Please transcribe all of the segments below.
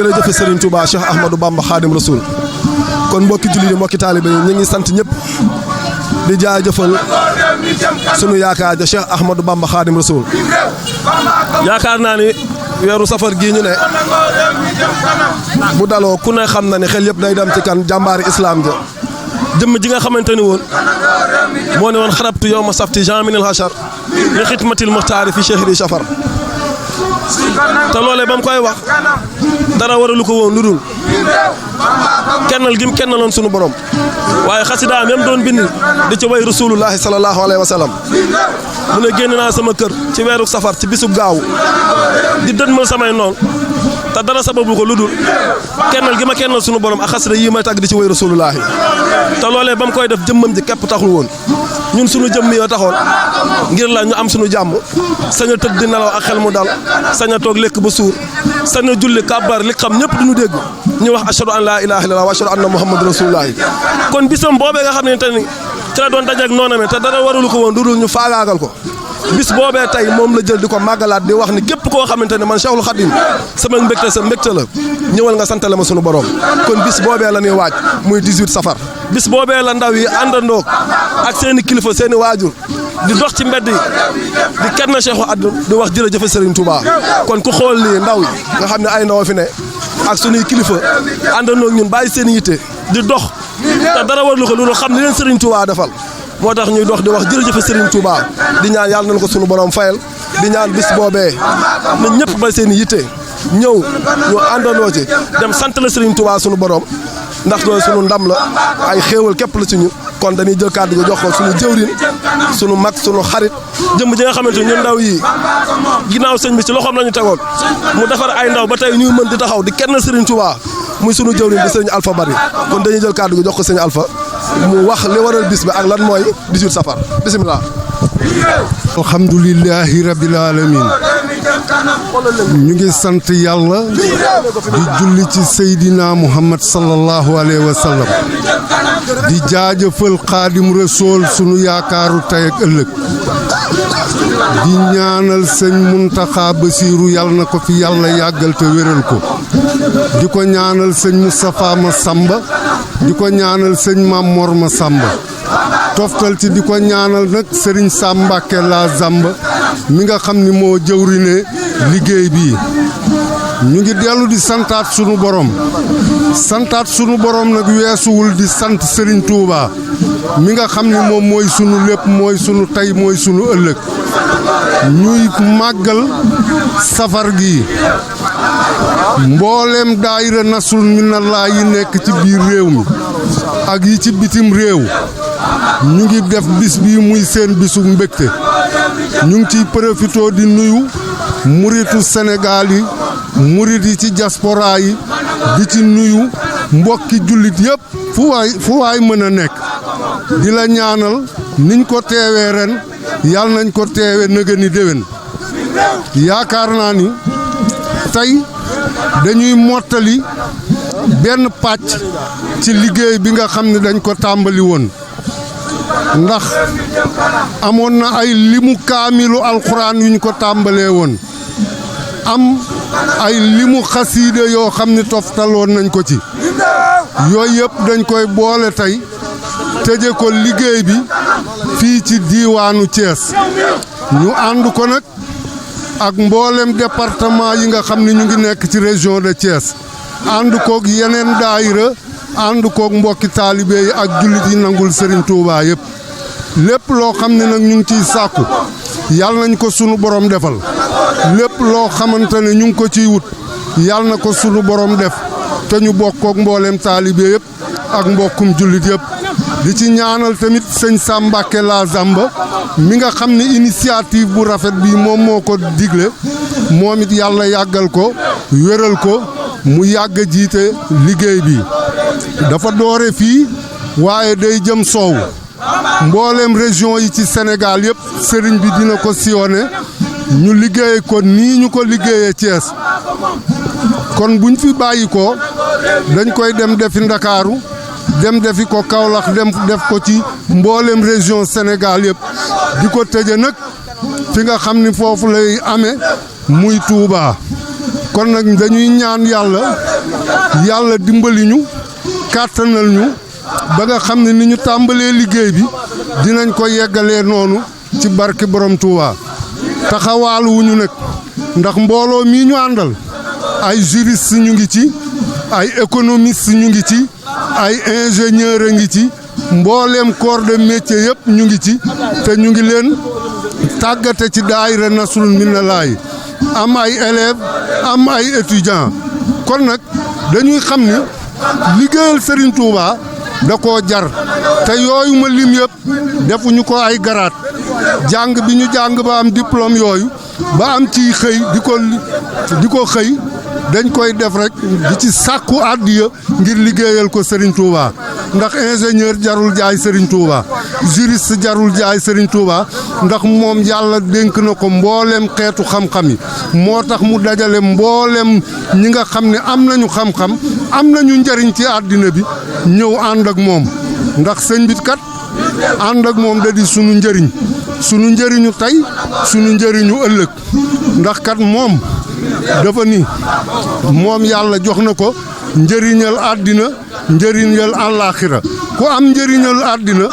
jërëjëf Serigne Touba Cheikh Ahmadou Bamba Khadim Rasoul kon mbokki jullit yi mbokki taalibe yi ñu ngi sant ñëpp di jaajëfal sunu yaakaar ja Cheikh Ahmadou Bamba Khadim Rasoul yaakaar naa ni weeru safar gii ñu ne bu daloo ku ne xam na ne xel yëpp day dem ci kan jàmbaari islam ja jëmm ji nga xamante ni woon moo ne woon xarabtu yow ma safti Jean minil hachar li xidmatil muxtaari fi chehri safar te loolee ba mu koy wax dara waralu ko woon lu dul kennal gi mu kennaloon sunu borom waaye xasidaam yam doon bind di ci way rasulullahi sallallahu alayhi wa sallam mu ne génn naa sama kër ci weeru safar ci bisub gaaw di dënmal samay noon te dara sababu ko lu dul kennal gi ma kennal sunu borom ak xasida yi may tàgg di ci way rasulullahi te loolee ba mu koy def jëmmam ji képp taxul woon ñun sunu jëmm yoo taxoon ngir la ñu am sunu jàmm sañ a tëdd di nelaw ak xel mu dal sañ a toog lekk ba suur sañ a julli kàbbar li xam ñëpp duñu dégg ñu wax ashhadu an laa ilaaha illallah wa ashhadu anna muhammadu rasulullah kon bisam boobee nga xam ne te ni ci la doon dajeeg nooname te dara warulu ko woon dudul ñu faagaagal ko bis boobee tey moom la jël di ko màggalaat di wax ni képp koo xamante ne man Cheikhul Khadim sama mbégte sa mbégte la ñëwal nga santale ma sunu borom kon bis boobee la ñuy waaj muy 18 safar bis boobee la ndaw yi àndandoog ak seen i kilifa seen i waajur di dox ci mbedd yi di kenn Cheikhul Khadim di wax jërëjëf Serigne Touba kon ku xool lii ndaw yi nga xam ne ay ndaw fi ne ak sunuy kilifa àndandoog ñun bàyyi seen yitte di dox te dara warlu ko loolu xam ne leen Serigne Touba defal moo tax ñuy dox di wax jërëjëf Serigne Touba di ñaan yàlla nañ ko sunu borom fayal di ñaan bis boobee na ñëpp ba seen i yitte ñëw ñu àndandoo ci dem sant la Serigne Touba sunu borom ndax loolu sunu ndam la ay xéewal képp la ci ñun kon dañuy jël kàddu gi jox ko sunu jëwrin sunu mag sunu xarit jëmm ji nga xamante ñun ndaw yi ginnaaw sëñ bi ci loxoom la ñu tegoon mu defar ay ndaw ba tey ñuy mën di taxaw di kenn Serigne Touba muy sunu jëwrin di sëñ Alpha Bari kon dañuy jël kàddu gi jox ko sëñ Alpha mu wax li waral bis bi ak lan mooy 18 safar bisimilah. alhamdulilahi rabil alamin ñu ngi sant yàlla di julli ci Seydina Muhammad sallallahu alayhi wa sallam di jaajëfal Xaadim Rasool sunu yaakaaru tey ak ëllëg di ñaanal sëñ Muntaxa Basiiru yàlla na ko fi yàlla yàggal te wéral ko di ko ñaanal sëñ Moustapha Massamba di ko ñaanal sëñ Mamor Massamba toftal ci di ko ñaanal nag sëriñ Sam Mbàkke la Zamba mi nga xam ni moo jëwrine liggéey bi ñu ngi dellu di santaat sunu borom nag weesuwul di sant Serigne Touba mi nga xam ni moom mooy sunu lépp mooy sunu tey mooy sunu ëllëg ñuy màggal safar gi mbooleem daayira Nasrul Minallah yi nekk ci biir réew mi ak yi ci bitim réew ñu ngi def bis bi muy seen bisu mbégte ñu ngi ciy profitoo di nuyu muritu Sénégal yi murit yi ci diaspora yi di ci nuyu mbokki jullit yëpp fu waay mën a nekk di la ñaanal niñ ko teewee ren yàlla nañ ko teewe nëgëni déwén yaakaar naa ni tey dañuy mottali benn pàcc ci liggéey bi nga xam ne dañ ko tàmbali woon ndax amoon na ay limu kaamilu alxuraan yuñ ko tàmbalee woon am ay limu xasiida yoo xam ne toftaloon nañ ko ci yooyu yëpp dañ koy boole tey tëje ko liggéey bi fii ci diiwaanu Thiès ñu ànd ko nag ak mboolem département yi nga xam ne ñu ngi nekk ci région de Thiès ànd koog yeneen daayira ànd koog mbokki taalibe yi ak jullit yi nangul Serigne Touba yëpp lépp loo xam ne nag ñu ngi ciy sàkku yàlla nañ ko sunu borom defal lépp loo xamante ne ñu ngi ko ciy wut yàlla na ko sunu borom def te ñu bokkook mboolem taalibe yëpp ak mbokkum jullit yëpp di ci ñaanal tamit sëñ Sam Mbàkke la Zamba mi nga xam ne initiative bu rafet bi moom moo ko digle moom it yàlla yàggal ko wéral ko mu yàgg a jiite liggéey bi dafa doore fii waaye day jëm soow mboolem région yi ci Sénégal yëpp sëriñ bi dina ko sillonné ñu liggéey ko nii ñu ko liggéeyee Thiès kon buñ fi bàyyi ko dañ koy dem defi Ndakaaru dem defi ko Kaolack dem def ko ci mboolem région Sénégal yëpp di ko tëje nag fi nga xam ni foofu lay amee muy Touba kon nag dañuy ñaan yàlla yàlla dimbali ñu kàttanal ñu ba nga xam ne ni ñu tàmbalee liggéey bi dinañ ko yeggalee noonu ci barke borom Touba taxawaalu wuñu nag ndax mbooloo mii ñu àndal ay juriste ñu ngi ci ay économiste ñu ngi ci ay ingénieur a ngi ci mbooleem corps de métier yëpp ñu ngi ci te ñu ngi leen tàggate ci daayira Nasrul Minallaahi am ay élèves am ay étudiants kon nag dañuy xam ni liggéeyal Serigne Touba da koo jar te yooyu ma lim yëpp defuñu ko ay garaat jàng bi ñu jàng ba am diplôme yooyu ba am ci xëy di ko xëy dañ koy def rek di ci sàkku àddiya ngir liggéeyal ko Serigne Touba ndax ingénieur jarul jaay Serigne Touba juriste jarul jaay Serigne Touba ndax moom yàlla dénk na ko mboolem xeetu xam-xam yi moo tax mu dajale mboolem ñi nga xam ne am nañu xam-xam am nañu njëriñ ci àddina bi ñëw ànd ak moom ndax sëñ bi kat ànd ak moom da di sunu njëriñ sunu njëriñu tey sunu njëriñu ëllëg ndax kat moom dafa ni moom yàlla jox na ko njëriñal àddina njëriñal àllaaxira ku am njëriñal àddina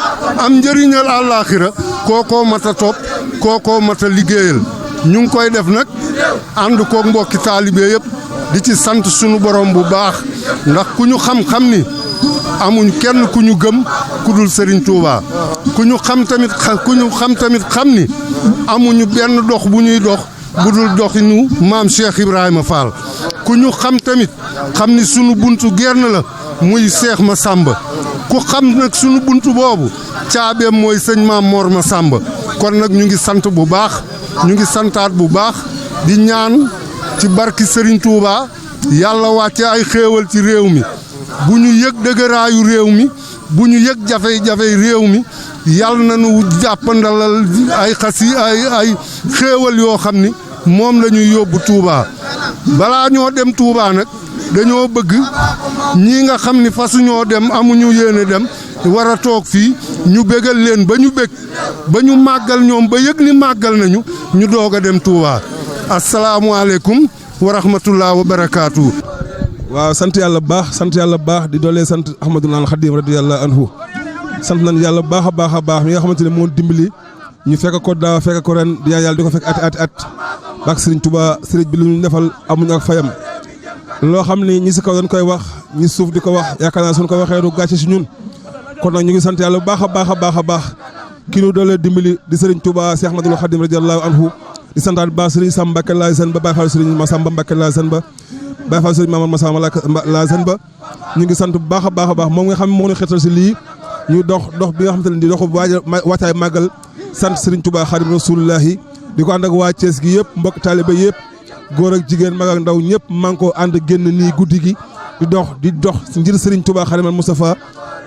am njëriñal àllaaxira kookoo mat a topp kookoo mat a liggéeyal ñu ngi koy def nag ànd koog mbokki taalibe yëpp di ci sant sunu borom bu baax ndax ku ñu xam-xam ni amuñ kenn ku ñu gëm ku dul Serigne Touba ku ñu xam tamit xam ni amuñu benn dox bu ñuy dox bu dul doxinu maam Cheikh Ibrahima Fall ku ñu xam tamit xam ni sunu buntu genn la muy Cheikh Massamba ku xam nag sunu buntu boobu caabeem mooy sëñ maam Mor Massamba kon nag ñu ngi sant bu baax ñu ngi santaat bu baax di ñaan ci barki Serigne Touba yàlla wàcce ay xéewal ci réew mi bu ñu yëg dëgëraayu réew mi bu ñu yëg jafe-jafe réew mi yàlla na nu jàppandalal ay xéewal yoo xam ni moom la ñuy yóbbu Touba balaa ñoo dem Touba nag dañoo bëgg ñii nga xam ni fasuñoo dem amuñu yéene dem war a toog fii ñu bégal leen ba ñu bég ba ñu màggal ñoom ba yëg ni màggal nañu ñu doog a dem Touba asalaamualeykum wa rahmatullah wa barakaatu. waaw sant yàlla bu baax di doolee sant Ahmadul Xadim radiyallahu anhu sant nañ yàlla bu baax a baax mi nga xamante ne moo dimbali ñu fekk ko daaw fekk ko ren di ñaan yàlla di ko fekk at bak Serigne Touba Serigne bi lu ñu defal amuñu ak fayam loo xam ni ñi si kaw dañ koy wax ñi suuf di ko wax yaakaar naa suñ ko waxee du gàcce si ñun kon nag ñu ngi sant yàlla bu baax a baax kii nu doolee dimbali di Serigne Touba Cheikh Ahmadul Xadim radiyallahu anhu di santaat baax Serigne Sam Mbacké laa seen ba Baye Fall Serigne Massamba Mbacké laa seen ba Baye Fall Serigne Mamadou Massamba laa seen ba ñu ngi sant bu baax a baax moom nga xam ne moo ñu xetal si lii ñu dox bi nga xamante ne di dox wàccaay màggal sant Serigne Touba Xadim Rasulullahi di ko ànd ak waa Thiès gi yëpp mbokk taaliba yëpp góor ak jigéen mag ak ndaw ñëpp maa ngi ko ànd génn nii guddi gi di dox ngir Serigne Touba Xadim Moustapha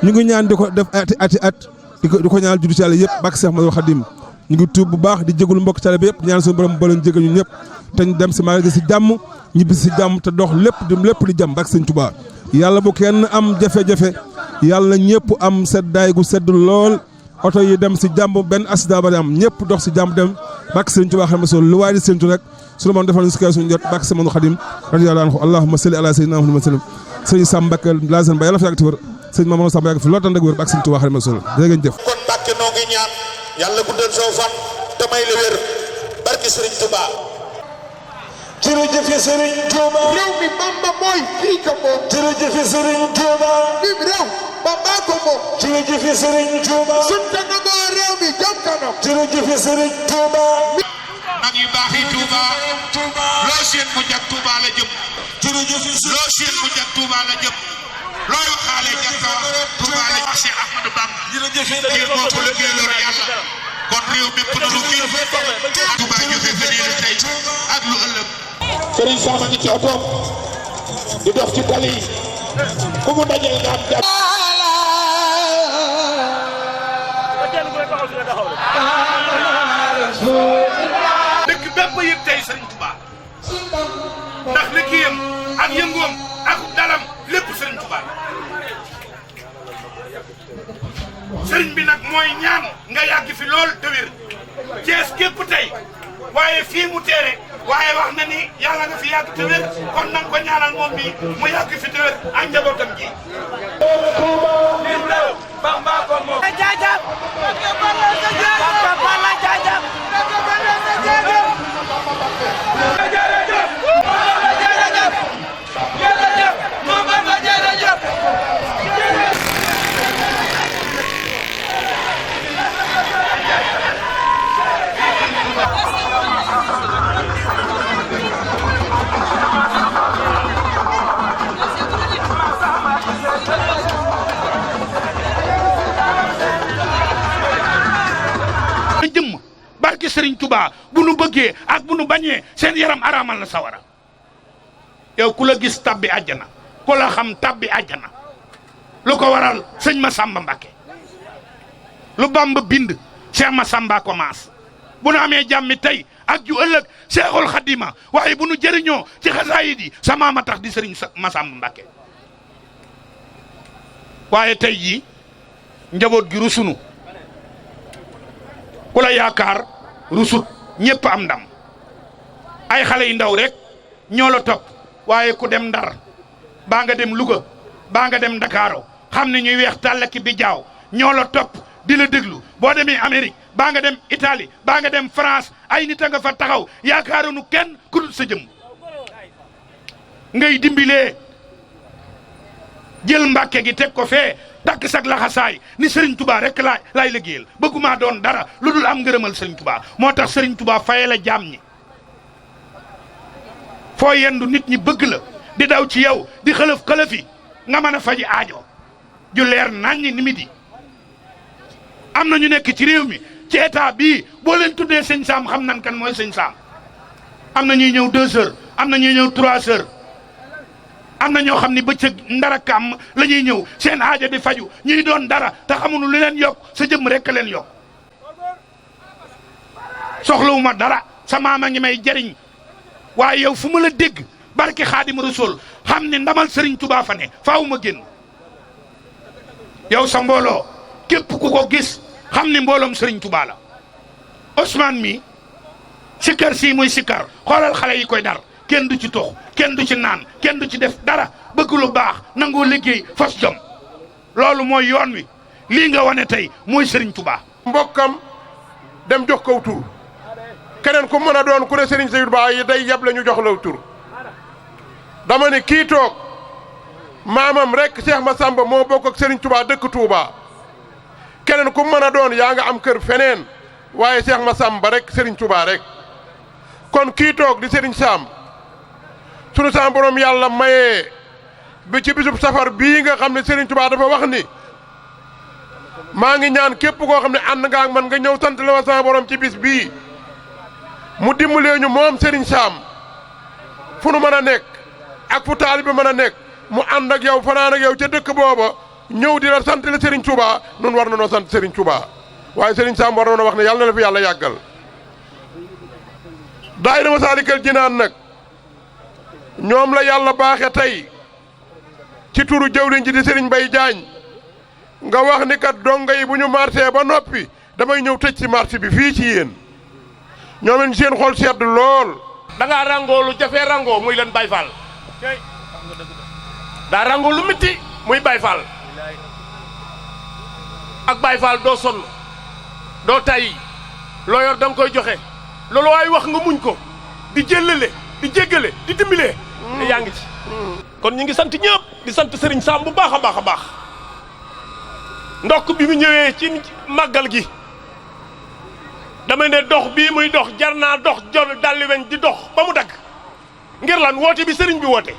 ñu ngi ñaan di ko def ati at di ko ñaanal juddu ci yàlla yëpp bak Cheikh Ahmadou Khadim ñu ngi tuub bu baax di jégalu mbokk taaliba yëpp ñaan suñu borom boole ñu jégal ñu ñëpp te ñu dem si màggal gi si jàmm ñibbi si jàmm te dox lépp di jàmm bak Serigne Touba yàlla bu kenn am jafe-jafe yàlla ñëpp am seddaay gu sedd lool oto yi dem si jàmm benn accident ba am ñëpp dox si jàmm dem bak Serigne Touba Xadim Rasul lu waay di séntu rek suñu moom defal ñu si kër suñu jot bak Serigne Khadim radiyallahu anhu allahumma salli ala sayyidina Muhammad sallam Serigne Sam Mbacké laasen ba yàlla fa yàgg ti wër Serigne Mamadou Sam yàgg fi loolu tan rek wër bak Serigne Touba Xadim Rasul jërë ngeen jëf kon Mbacké noo ngi ñaan yàlla guddal soo fan te may la wér barke Serigne Touba jërëjëf Serigne Touba réew mi Bamba mooy kii ko moom jërëjëf Serigne Touba bim réew Bamba ko moom jërëjëf Serigne Touba sunta na ko réew mi jëm kanam jërëjëf Serigne Touba mag yu baax yi Touba loo seen mu jag Touba la jëm jërëjëf loo seen mu jag Touba la jëm looy waxaale jag ka wax Touba la wax Cheikh Ahmadou Bamba jërëjëf ngir moo ko liggéeyaloon yàlla kon réew mi ko nanu kii Touba joxe feneen tey ak lu ëllëg Serigne Sama ngi ci otoom di dox ci tali yi ku mu dajee nga am jàpp dëkk bépp yëg tey Serigne Touba ndax liggéeyam ak yëngoom ak dalam lépp Serigne Touba Serigne bi nag mooy ñaan nga yàgg fi lool te wér Thiès képp tey waaye fii mu teere waaye wax na ni yàlla nga fi yàgg te wér kon nan ko ñaanal moom bi mu yàgg fi te wér ak njabootam ji Bamba ko moom jaajab Balla jaajab jëmm barke Serigne Touba bu nu bëggee ak bu nu bañee seen yaram araamal na sawara yow ku la gis tabbi àjjana ku la xam tabbi àjjana lu ko waral sëñ Massamba Mbacké lu Bamba bind Cheikh Massamba commence bu nu amee jàmmi tey ak ju ëllëg Cheikhul Khadima waaye bu nu jëriñoo ci xasaayid yi sama ma tax di Serigne Massamba Mbacké waaye tey jii njaboot gi rusunu ku la yaakaar rusut ñëpp am ndam ay xale yu ndaw rek ñoo la topp waaye ku dem Ndar baa nga dem Louga baa nga dem Ndakaaru xam ne ñuy weex tàll ki bi jaaw ñoo la topp di la déglu boo demee Amérique baa nga dem Italie baa nga dem France ay nit a nga fa taxaw yaakaaruñu kenn ku dul sa jëm ngay dimbilee jël Mbàkke gi teg ko fee takk sag laxasaay ni Serigne Touba rek laay liggéeyal bëgguma doon dara lu dul am ngërëmal Serigne Touba moo tax Serigne Touba faye la jaam ñi foo yendu nit ñi bëgg la di daw ci yow di xëlëf-xëlëfi nga mën a faji aajo ju leer naññi ni mi di am na ñu nekk ci réew mi ci état bii boo leen tuddee sëñ Sam xam nan kan mooy sëñ Sam am na ñuy ñëw 2 heures am na ñuy ñëw 3 heures am na ñoo xam ni bëccëg ndara kàmm la ñuy ñëw seen aajo di faju ñuy doon dara te xamuñu li leen yokk sa jëmm rek leen yokk soxlawuma dara sa maama ngi may jariñ waaye yow fu ma la dégg barke Xaadim Rasul xam ne ndamal Serigne Touba fa ne faaw ma génn yow sa mbooloo képp ku ko gis xam ne mbooloom Serigne Touba la Ousmane mi sikkar si muy sikkar xoolal xale yi koy dar kenn du ci tox kenn du ci naan kenn du ci def dara bëgg lu baax nangoo liggéey fas jom loolu mooy yoon wi lii nga wane tey mooy Serigne Touba. mbokkam dem jox ko tur keneen ku mën a doon ku ne Serigne Seydou Ba yi day yab la ñu jox la tur dama ne kii toog maamam rek Cheikh Massamba moo bokk ak Serigne Touba dëkk Touba keneen ku mën a doon yaa nga am kër feneen waaye Cheikh Massamba rek Serigne Touba rek kon kii toog di Serigne Sam. sunu sa borom yàlla mayee bi ci bisub safar bii nga xam ne Serigne Touba dafa wax ni maa ngi ñaan képp koo xam ne ànd nga ak man nga ñëw sant la ma sama borom ci bis bii mu dimbalee ñu moom Serigne Sam fu nu mën a nekk ak fu taalibe mën a nekk mu ànd ak yow fanaan ak yow ca dëkk booba ñëw di la sant la Serigne Touba nun war na noo sant Serigne Touba waaye Serigne Sam war na noo wax ne yàlla na la fi yàlla yàggal daayira Masaalikal Jinaan nag ñoom la yàlla baaxe tey ci turu jëwriñ ji di Serigne Mbaye Diagne nga wax ni kat donga yi bu ñu marché ba noppi damay ñëw tëj ci marché bi fii ci yéen ñoom leen seen xol sedd lool. da ngaa rangoo lu jafee rangoo muy leen Baye Fall daa rangoo lu métti muy Baye Fall ak Baye Fall doo sonn doo tay loo yor da nga koy joxe loolu waaye wax nga muñ ko di jëllale di jéggale di dimbalee te yaa ngi ci kon ñu ngi sant ñëpp di sant Serigne Sam bu baax a baax a baax ndokk bi mu ñëwee ci màggal gi dama ne dox bii muy dox jar naa dox jor dalli weñ di dox ba mu dagg ngir lan woote bi Serigne bi woote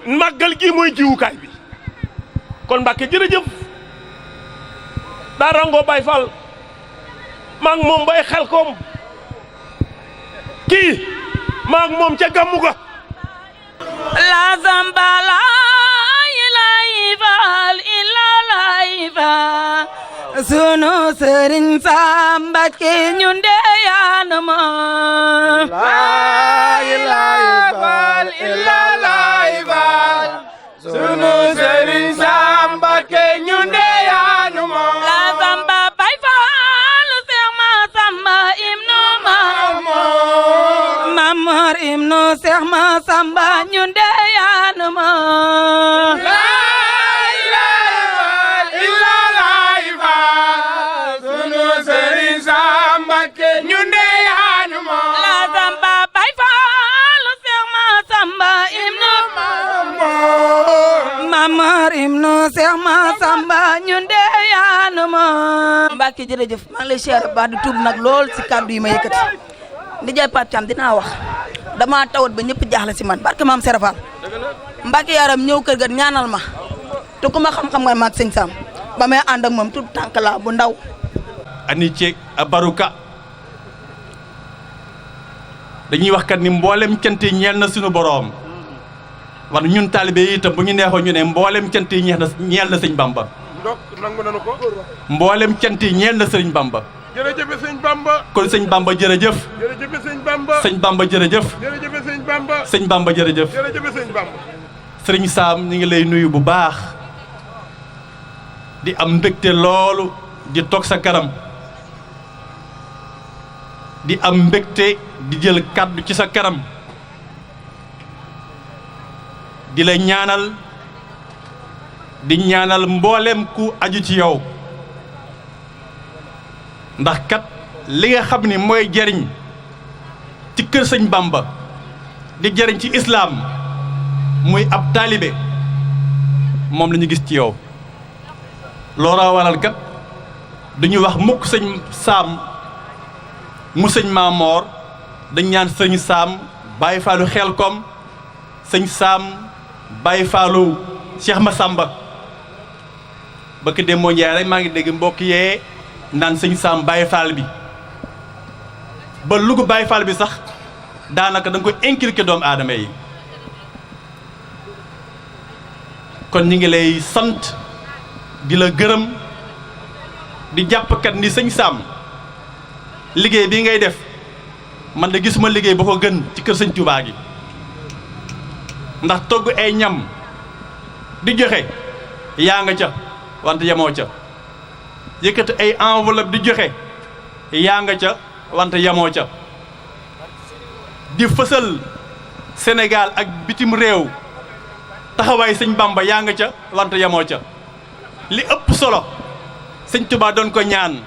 màggal gi mooy jiwukaay bi kon Mbàkke jërëjëf daa rangoo Baye Fall maa ngi moom bay xel koom kii maa ngi moom ca gàmmu ga la zamba la ilaha Fall illa la sunu Serigne Sam Mbacké ñun de yaanu ma la ilaha Fall illa la sunu Serigne Sam Mbacké ñun de yaanu ma la zamba Baye Fall Cheikh Massamba ibnu Mamor ibnu Seex Masamba ñun de yaanu ma la ilaha illallah sunu Sëriñ Sam Mbacké ñun de yaanu ma la Samba Baay Faalu Seex Masamba ibnu Mamar ibnu Seex Masamba ñun de yaanu ma Mbacké jërëjëf maa ngi lay siyaare baax di tuub nag lool si kàddu yi ma yëkkati di jaay Pape Thiam dinaa wax dama tawat ba ñëpp jaaxle si man barke maam Serafal Mbacké yaram ñëw kër ga ñaanal ma te ku ma xam-xam nga maag sëñ Sam ba may ànd ak moom tout tànk la bu ndaw ani ceeg a baruka dañuy wax kat ni mboolem cant yi ñeel na suñu boroom war ñun taalibe yi itam bu ñu neexoon ñu ne mboolem cant yi ñeel na sëñ Bamba ndok nangu nanu ko mboolem cant yi ñeel na sëñ Bamba jërëjëf sëñ Bamba kon sëñ Bamba jërëjëf jërëjëf sëñ Bamba sëñ Bamba jërëjëf jërëjëf sëñ Bamba sëñ Bamba jërëjëf jërëjëf sëñ Bamba sëriñ Sam ñu ngi lay nuyu bu baax di am mbégte loolu di toog sa kanam di am mbégte di jël kàddu ci sa kanam di la ñaanal di ñaanal mboolem ku aju ci yow ndax kat li nga xam ni mooy jariñ ci kër sëñ Bamba di jariñ ci islaam muy ab taalibe moom la ñu gis ci yow looloo waral kat duñu wax mukk sëñ Sam mu sëñ Maamoor dañ ñaan sëñ Sam Baye Fallou Xelkom sëñ Sam Baye Fallou Cheikh Massamba ba ki dem moo njaay rek maa ngi dégg mbokk yee naan sëñ Sam Baye Fall bi ba lugu Baye Fall bi sax daanaka da nga koy inculquer doomu aadama yi kon ñi ngi lay sant di la gërëm di jàppkat ni sëñ Sam liggéey bii ngay def man de gisuma liggéey ba ko gën ci kër sëñ Touba gi ndax togg ay ñam di joxe yaa nga ca wante yemoo ca yëkkati ay enveloppe di joxe yaa nga ca wante yemoo ca di fësal Sénégal ak bitim réew taxawaay sëñ Bamba yaa nga ca wante yemoo ca li ëpp solo sëñ Touba doon ko ñaan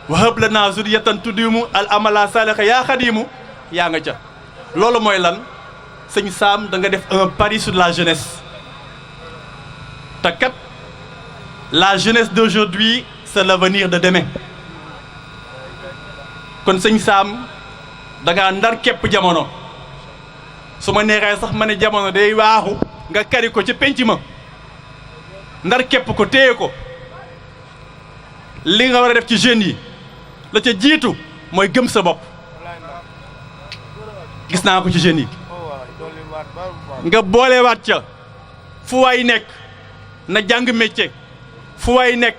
wahab lanaa zurriyatan tuddimu al amala saliha yaa xadimu yaa nga ca loolu mooy lan sëñ Sam da nga def un pari sur la jeunesse te kat la jeunesse d'aujourd'hui c'est l'avenir de demain kon sëñ Sam da ngaa ndar képp jamono su ma neexee sax ma ne jamono day waaxu nga kari ko ci penc ma ndar képp ko téye ko li nga war a def ci jeunes yi la ca jiitu mooy gëm sa bopp gis naa ko ci jeunes yi nga boolewaat ca fu waay nekk na jàng métier fu waay nekk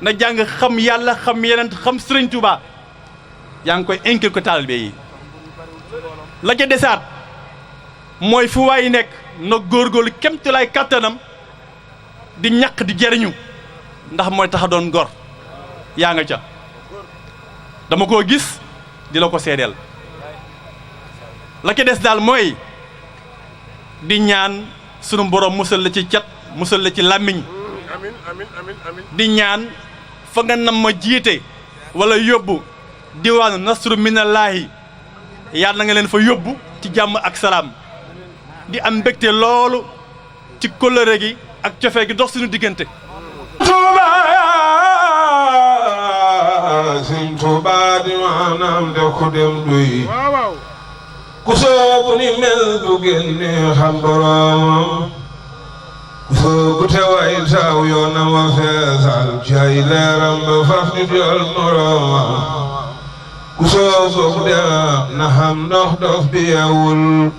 na jàng xam yàlla xam yeneen xam Sëriñ Tuubaa yaa ngi koy inculquer ko taalibe yi la ca desaat mooy fu waay nekk na góorgóorlu kemtulaay kàttanam di ñaq di jariñu ndax mooy tax a doon gor yaa nga ca dama koo gis di la ko seedeel la ca des daal mooy di ñaan sunu borom musal la ci cat musal la ci làmmiñ amin amin amin amin di ñaan fa nga nam ma jiite wala yóbbu diwaanu nasru minallaahi yàlla na nga leen fa yóbbu ci jàmm ak salaam di am mbégte loolu ci kóllëre gi ak cofee gi dox suñu diggante Touba Sëñ Touba di maanaam de ku dem duy waaw waaw ku soobu ni mel du génne xam boroomam ku soobu te way saaw yoonam wa feesal cay leeram ba faf di jol moroomam ku soobu dem na xam ndox dof bi yewul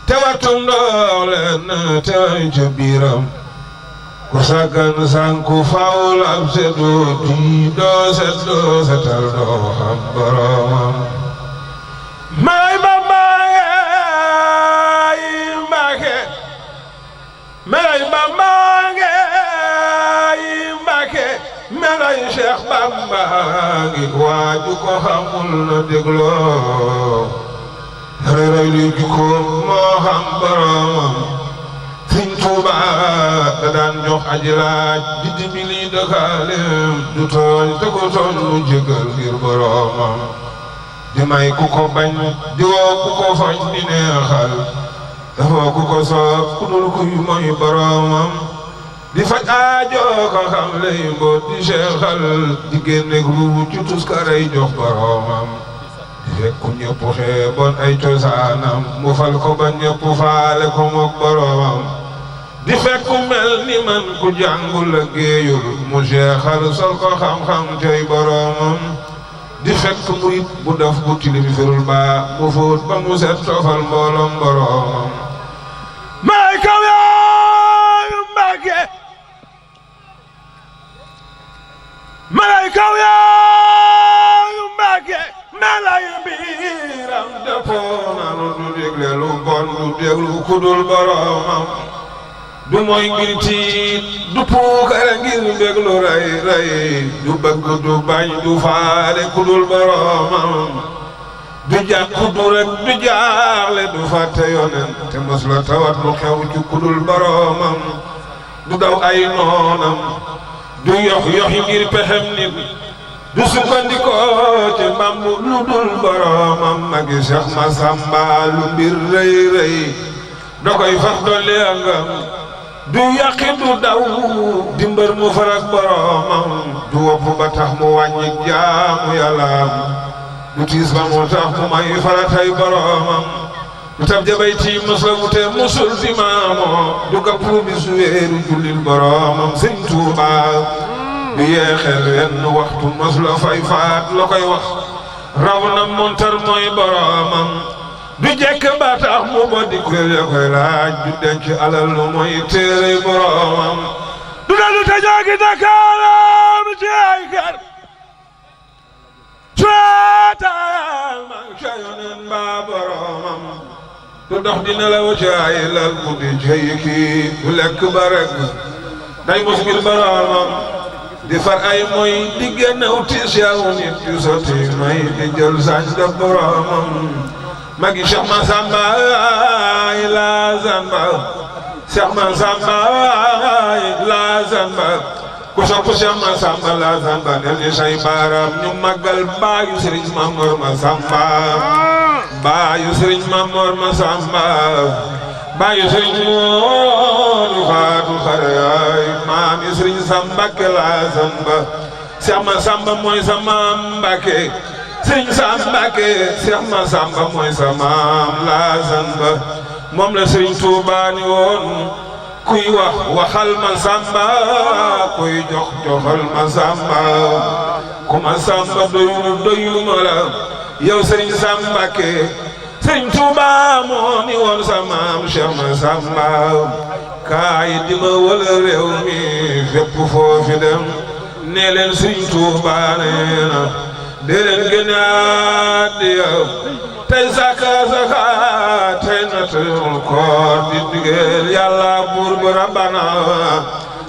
te wattum ndox leen te way ca biiram ku saggan sanku fawul ab setu di doo setal doo xam boroomam may Bamba ngeey Mbàkke may Bamba ngeey Mbàkke melay Cheikh Bamba ngi waaju ko xamul na dégloo roy roy luy jukkoom moo xam boromam Sëriñ Tuuba da daan jox aji laaj di dimbali dëkkaaleem du tooñ te ko tooñ mu jégal ngir boromam di may ku ko bañ di woo ku ko fañ di neexal dafa ku ko soob ku dul kuy mooy boromam di faj aajo ko xam lay mboot di seexal di génne ru ci tuskaray jox boromam di fekk ku ñëpp xeeboon ay cosaanam mu fal ko ba ñëpp faale ko mook boromam di fekk ku mel ni man ku jàngul la géeyul mu seexal sol ko xam-xam tey boromam di fekk murit bu def bu tilim firul ba mu fóot ba mu set tofal mbooloom boromam may kaw yaayu Mbàkke may kaw yaayu Mbàkke melay biiram dëppoo nanu du dégle lu bon du déglu ku dul boromam du mooy ngir tiit du puukare ngir mbég lu rey rey du bëgg du bañ du faale ku dul boromam du jàkku du rek du jaaxle du fàtte yonen te mos la tawat lu xew ci ku dul boromam du daw ay noonam du yox yoxi ngir pexem nit du sukkandikoo ci mbambu lu dul boromam magi Seex Masamba lu mbir rëy rëy da koy fax dolli angam du yàqi du daw di mbër mu farak boromam du wopp ba tax mu wàññi jaamu yàllaam du tiis ba mu tax mu may faratay boromam du tab jabay ti mos la wute musul di maamoo du gàppu bi suweeru jullil boromam Sëñ Tuuba du yeexel wenn waxtu mos la fay faat la koy wax raw na montar mooy boromam du jekk ba tax mu bo di kuréel ya koy laaj du denc alal lu mooy téere boromam du dalu te joogi Dakaaram ci ay kër cuetaal man ca yonen mbaa boromam du dox di nelaw ci ay lal bu di jëy kii du lekk ba rek day mos ngir boromam di far ay mooy di génnew tiis yaw nit yu sotti may di jël sañ def boromam magi Cheikh Massamba la zanba Cheikh Massamba la zanba ku sopp Cheikh Massamba la zanba nel ni say baaraam ñu màggal baayu Serigne Mamor Massamba baayu Serigne Mamor Massamba baayu Serigne Modou Fatou Khare ay maami Serigne Samba ke la zanba Cheikh Massamba mooy sa maam Mbàkke Sëriñ Sam Mbàkke Cheikh Massamba mooy sa maam la zanba moom la Sëriñ Tuubaa ni woon kuy wax waxal Massamba kuy jox joxal Massamba ku Massamba doyuma la yow Sëriñ Sam Mbàkke Sëriñ Tuubaa moo ni woon sa maam Cheikh Massamba kaay di ma wala réew mi fépp foofi dem nee leen Sëriñ Tuubaa nee na dee leen gënaat di yow tey saka tey natul koor di digeel yàlla buur bu rabbana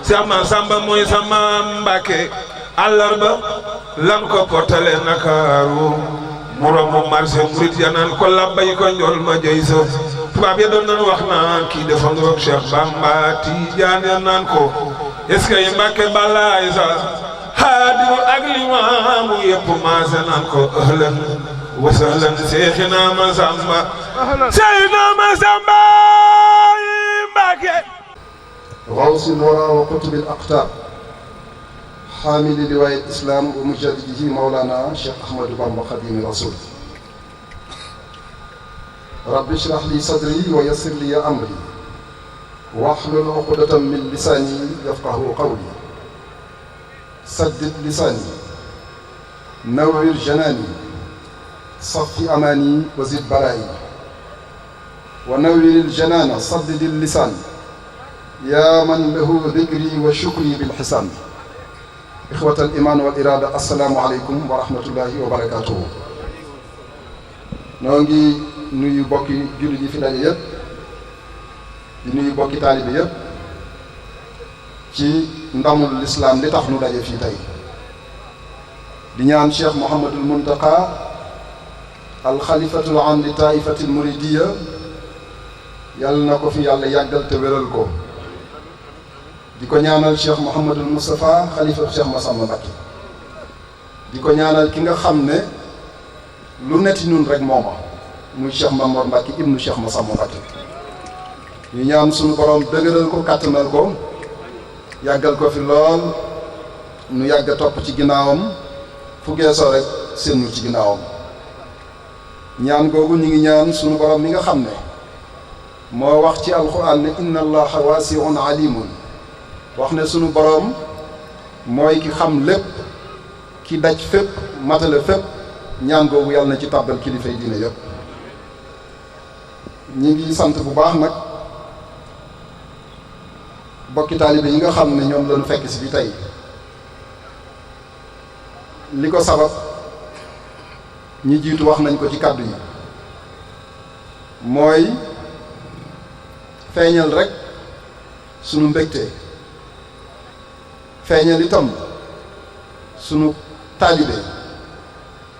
Seex Masamba mooy sa maam Mbàkke àllarba lan ko portale Ndakaaru mu romb marché murit ya naan ko labbay ko njol ma jëy sa tubaab ya doon nan wax naan kii dafa ndoog Cheikh Bamba Tijaan ya naan ko est-ce que yi Mbàkke balaay sa xaadiru ak limaamu yëpp maase naan ko ahlan wa sahlan Seexina Masamba Seexina Masamba Mbàkke غوث الورى وقطب الأقطاب حامل لواء الإسلام ومجدده مولانا شيخ أحمد بن خديم الرسول رب اشرح لي صدري ويسر لي أمري واحلل عقدة من لساني يفقه قولي سدد لساني نور جناني صف أماني وزد بلائي ونور الجنان صدد اللسان يا من له ذكري وشكري بالحسان إخوة الإيمان والإرادة السلام عليكم ورحمة الله وبركاته نونغي nuyu bokki jullit yi fi daje yëpp di nuyu bokki taalibe yëpp ci ndamul lislaam li tax nu daje fii tey di ñaan Cheikh Mouhamadul Muntaqa alxalifatul am li taifatil muridiya yàlla na ko fi yàlla yàggal te wéral ko. di ko ñaanal Cheikh Mouhamadul Moustapha xalifa Cheikh Massamba Mbacké. di ko ñaanal ki nga xam ne lu netti nun rek mooma muy Cheikh Mamor Mbacké ibnu Cheikh Massamba Mbacké. ñu ñaan suñu borom dëgëral ko kàttanal ko yàggal ko fi lool nu yàgg a topp ci ginnaawam fu geesoo rek séenu ci ginnaawam. ñaan googu ñu ngi ñaan suñu borom mi nga xam ne moo wax ci alquran ne inna allaha waasiun alimun wax ne sunu borom mooy ki xam lépp ki daj fépp matale fépp ñaan googu yàlla na ci tàbbal kilifa yi diine yëpp. ñi ngi sant bu baax nag bokki taalibe yi nga xam ne ñoom lañu fekk si fi tey li ko sabab ñi jiitu wax nañ ko ci kàddu yi mooy feeñal rek sunu mbégte feeñal itam sunu taalibe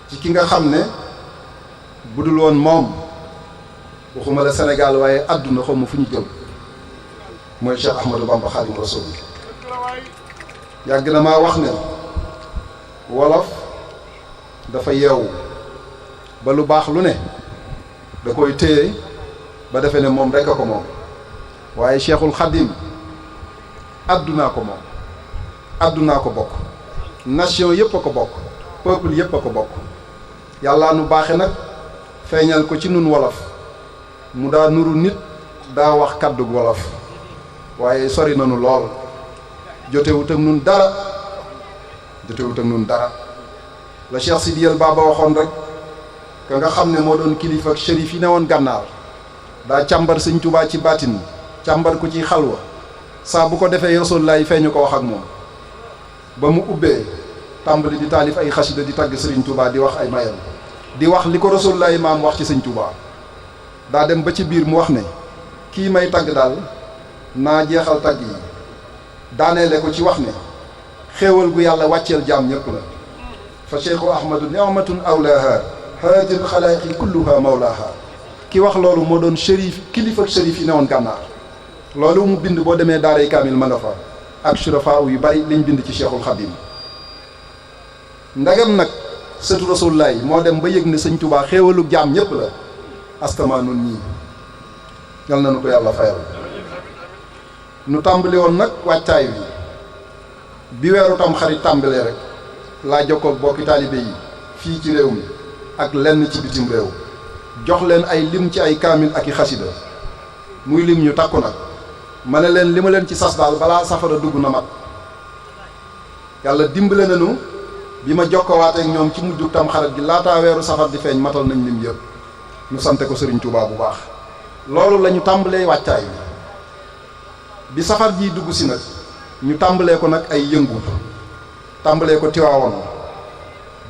ci ki nga xam ne budul woon moom waxuma la Sénégal waaye àdduna xawma fu ñu jëm mooy Cheikh Ahmadou Bamba Xaadimu Rasuul. yàgg na maa wax ne wolof dafa yeewu ba lu baax lu ne da koy téye ba defe ne moom rekk a ko moom waaye Cheikhul Xadim àddunaa ko moom àddunaa ko bokk nation yëpp a ko bokk peuple yëpp a ko bokk. yàllaa nu baaxe nag feeñal ko ci nun wolof mu daa nuru nit daa wax kàddug wolof waaye sori nanu lool jotewut ak nun dara jotewut ak nun dara la Cheikh Sidiyal Baba waxoon rek ka nga xam ne moo doon kilifa ak shérif yi ne woon gànnaar daa càmbar sëñ Tuubaa ci baatin càmbar ko ci xalwa saa bu ko defee Rasulullaay feeñu ko wax ak moom ba mu ubbee tàmbali di taalif ay xasida di tagg sëriñ Tuubaa di wax ay mayam di wax li ko Rasulullaay maam wax ci sëñ Tuubaa daa dem ba ci biir mu wax ne kii may tagg daal naa jeexal tagg yi daaneele ko ci wax ne xéewal gu yàlla wàcceel jaam ñépp la fa cheikhu ahmadu ni'matun awlaaha haajil xalaaqi kulluha mawlaaha ki wax loolu moo doon shérif kilifa ak shérif yi newoon gànnaar loolu mu bind boo demee daaray kaamil ma nga fa ak surafaa yu bari liñ bind ci cheikhul xadim ndagam nag sëtu rasulullaay moo dem ba yëg ne sëñ Tuubaa xéewalu jaam ñépp la astamaa nun ñii yal na nu ko yàlla fayal nu tàmbali woon nag wàccaay wi bi weeru tam xarit tàmbalee rek laa jokkoog bokki taalibe yi fii ci réew mi ak lenn ci bitim réew jox leen ay lim ci ay kaamil ak i xasida muy lim ñu takku nag ma ne leen li ma leen ci sas daal balaa safara dugg na mat yàlla dimbale nañu bi ma jokkowaateek ñoom ci mujjug tam xarit gi laataa weeru safar di feeñ matal nañ lim yëpp ñu sante ko Serigne Touba bu baax loolu la ñu tàmbalee wàccaay bi safar ji dugg si nag ñu tàmbalee ko nag ay yëngu tàmbalee ko Tiwaawoon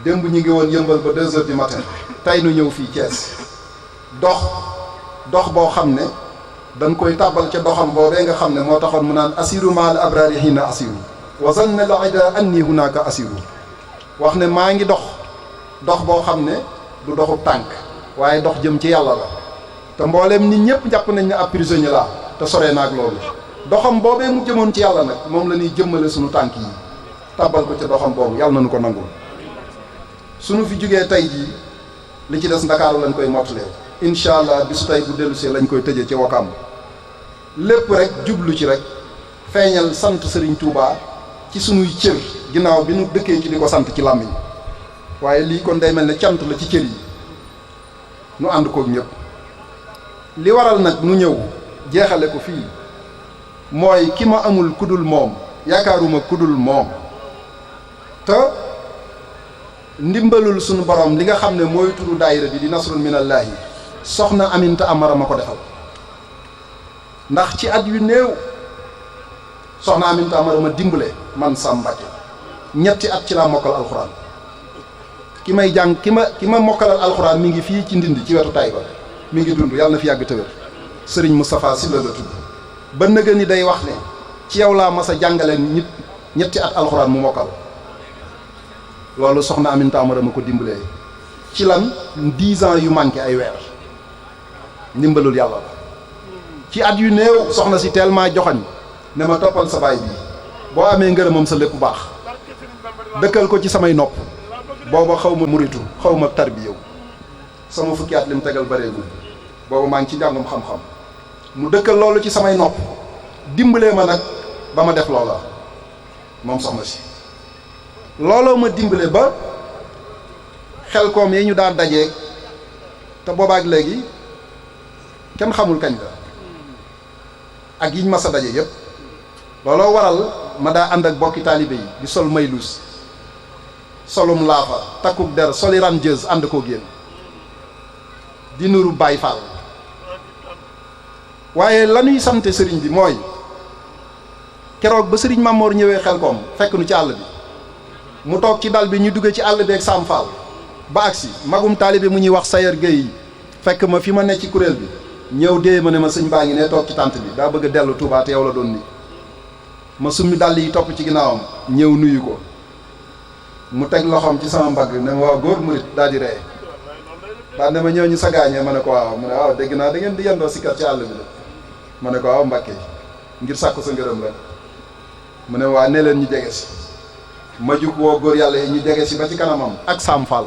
démb ñu ngi woon yëmbal ba 2 heures du matin tey nu ñëw fii Thiès dox boo xam ne dañ koy tàbbal ca doxam boobee nga xam ne moo taxoon mu naan asiru maal abraari hiina asiru wa zanna al ida anni hunaka asiru wax ne maa ngi dox boo xam ne du doxub tànk waaye dox jëm ci yàlla la te mbooleem nit ñëpp jàpp nañ ne ab prisonnier laa te soree naag loolu doxam boobee mu jëmoon ci yàlla nag moom la ñuy jëmmale sunu tànk yi tàbbal ko ca doxam boobu yàlla nañu ko nangul sunu fi jógee tey jii li ci des ndakaaru lañ koy mottalee incha allah bisu tey bu dellusee lañ koy tëjee ci Wakaam lépp rek jublu ci rek feeñal sant Serigne Touba ci sunuy cër ginnaaw bi nu dëkkee ci di ko sant ci làmmiñ waaye lii kon day mel ne cant la ci cër yi nu ànd koog ñëpp li waral nag nu ñëw jeexale ko fii mooy ki ma amul kudul moom yaakaaruma kudul moom te ndimbalul sunu borom li nga xam ne mooy turu daayira bi di nasrun minallaahi soxna Aminta Amara ma ko defal ndax ci at yu néew soxna Aminta Amara ma dimbale man Sam Mbacké ñetti at ci laa mokkal alxuraan ki may jàng ki ma mokkalal alxuraan mi ngi fii ci Ndindi ci wetu Taïba mi ngi dund yàlla na fi yàgg tëwër sëriñ Moustapha Sylla la tudd ba nëga ni day wax ne ci yow laa mas a jàngale nit ñetti at alxuraan mu mokkal loolu soxna Aminta Amara ma ko dimbalee ci lan 10 ans yu manqué ay weer ndimbalul yàlla la ci at yu néew soxna si tellement joxoñ ne ma toppal sa baay bi boo amee ngërëmam sa lépp baax dëkkal ko ci samay nopp booba xaw ma muritu xaw ma tarbiyew sama fukki at lim tegal bareegul booba maa ngi ci njàngum xam-xam mu dëkkal loolu ci samay nopp dimbalee ma nag ba ma def loola moom soxna si looloo ma dimbale ba xel koom yi ñu daan dajeeg te boobaak léegi kenn xamul kañ la ak yiñ mas a daje yépp looloo waral ma daa ànd ak bokki taalibe yi di sol maylus solum laafa takkuk der soli ranjeuse ànd koo génn di nuru Baay Faal waaye lañuy sante sëriñ bi mooy keroog ba sëriñ Mamor ñëwee Xelkom fekk nu ci àll bi mu toog ci dal bi ñu duggee ci àll bi ak Sam Fall ba agsi magum taalibe mu ñuy wax Sayer Gueye fekk ma fi ma ne ci kuréel bi ñëw dee ma ne ma sëñ baa ngi ne toog ci tànt bi daa bëgg a dellu Touba te yow la doon ni ma summi dàll yi topp ci ginnaawam ñëw nuyu ko mu teg loxoom ci sama mbagg ne ma waaw góor murit daal di ree daal ne ma ñëw ñu sagaañee ma ne ko waaw mu ne waaw dégg naa da ngeen di yendoo sikkat ci àll bi la ma ne ko waaw Mbàkke ngir sàkku sa ngërëm rek mu ne waa ne leen ñu jege si ma jug woo góor yàlla yi ñu jege si ba ci kanamam ak Sam Fall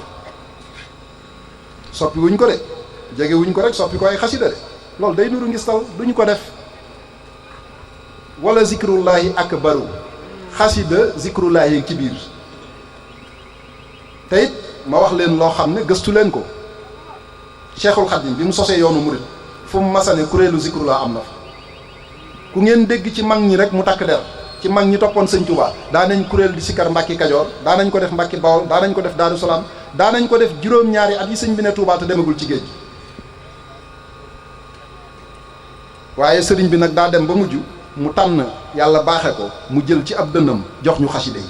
soppi wuñ ko de jege wuñ ko rek soppi ko ay xasida de loolu day nuru ngistal duñ ko def wala zikrullahi akbaru xasida zikrullahi ci biir te it ma wax leen loo xam ne gëstu leen ko Cheikhul Khadim bi mu sosee yoonu murit fu mu masane kuréelu zikrullah am na fa ku ngeen dégg ci mag ñi rek mu takk der ci mag ñi toppoon sëñ Touba daanañ kuréel di sikkar Mbàkke Kajoor daanañ ko def Mbàkke Bawol daanañ ko def Daaru Salaam daanañ ko def juróom-ñaari at yi sëñ bi ne Touba te demagul ci géej gi waaye sëriñ bi nag daa dem ba mujj mu tànn yàlla baaxe ko mu jël ci ab dënnam jox ñu xaside yi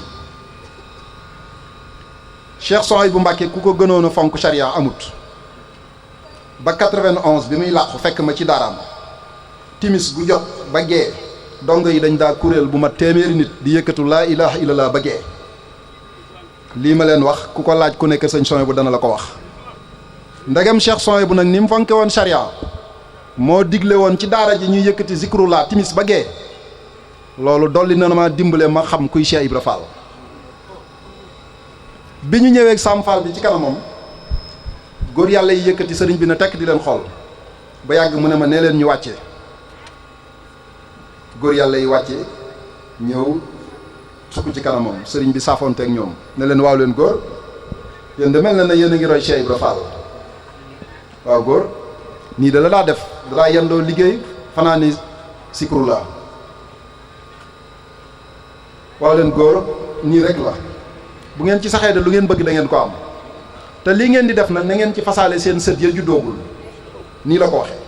Cheikh Souhaïbou Mbàkke ku ko gënoon a fonk charia amut ba 91 bi muy làqu fekk ma ci daaraam timis gu jot ba gee dongo yi dañ daa kuréel bu ma téeméeri nit di yëkkatu laa ilaha illallah ba gee lii ma leen wax ku ko laaj ku nekk sëñ Souhaïbou dana la ko wax ndegem Cheikh Souhaïbou nag ni mu fonke woon charia moo digle woon ci daara ji ñuy yëkkati zikrullah timis ba gee loolu dolli na ma dimbale ma xam kuy Cheikh Ibra Fall bi ñu ñëwee Sam Fall bi ci kanamam góor yàlla yi yëkkati sëriñ bi na tekk di leen xool ba yàgg mu ne ma nee leen ñu wàcce góor yàlla yi wàcce ñëw sukk ci kanamam sëriñ bi saafoonte ak ñoom ne leen waaw leen góor yéen de mel na ne yéen a ngi roy Cheikh Ibra Fall waaw góor nii da la daa def dalaa yendoo liggéey fanaa ni sikrullah waaw leen góor nii rek la bu ngeen ci saxee de lu ngeen bëgg da ngeen ko am te lii ngeen di def nag na ngeen ci fasaale seen sët ya juddoogul nii la ko waxee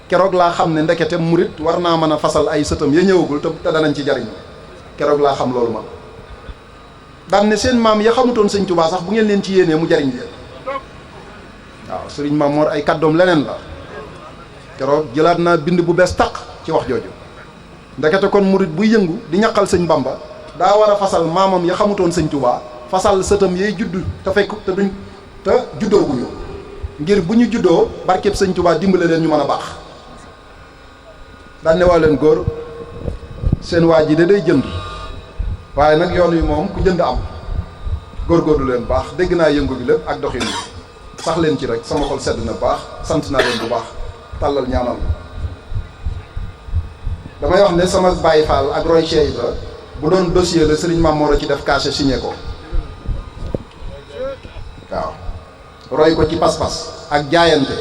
keroog laa xam ne ndekete murit war naa mën a fasal ay sëtam ya ñëwagul te danañ ci jariñ keroog laa xam loolu man daan ne seen maam ya xamutoon sëñ Tuubaa sax bu ngeen leen ci yéenee mu jariñ leen waaw sëriñ Mamor ay kàddoom leneen la keroog jëlaat naa bind bu bees taq ci wax jooju ndekete kon murit buy yëngu di ñaqal sëñ Bamba daa war a fasal maamam ya xamutoon sëñ Tuubaa fasal sëtam yay judd te fekk te duñ te juddooguñu ngir bu ñu juddoo barkeb sëñ Tuubaa dimbale leen ñu mën a baax daan ne waa leen góor seen waa ji de day jënd waaye nag yoon wi moom ku jënd am góorgóorlu leen baax dégg naa yëngu bi lépp ak doxin bi sax leen ci rek sama xol sedd na baax sant naa leen bu baax tàllal ñaanal damay wax ne sama Baye Fall ak Roy Cheikh Ibra bu doon dossier la Serigne Mamor a ci def cachet signé ko waaw roy ko ci pas-pas ak jaayante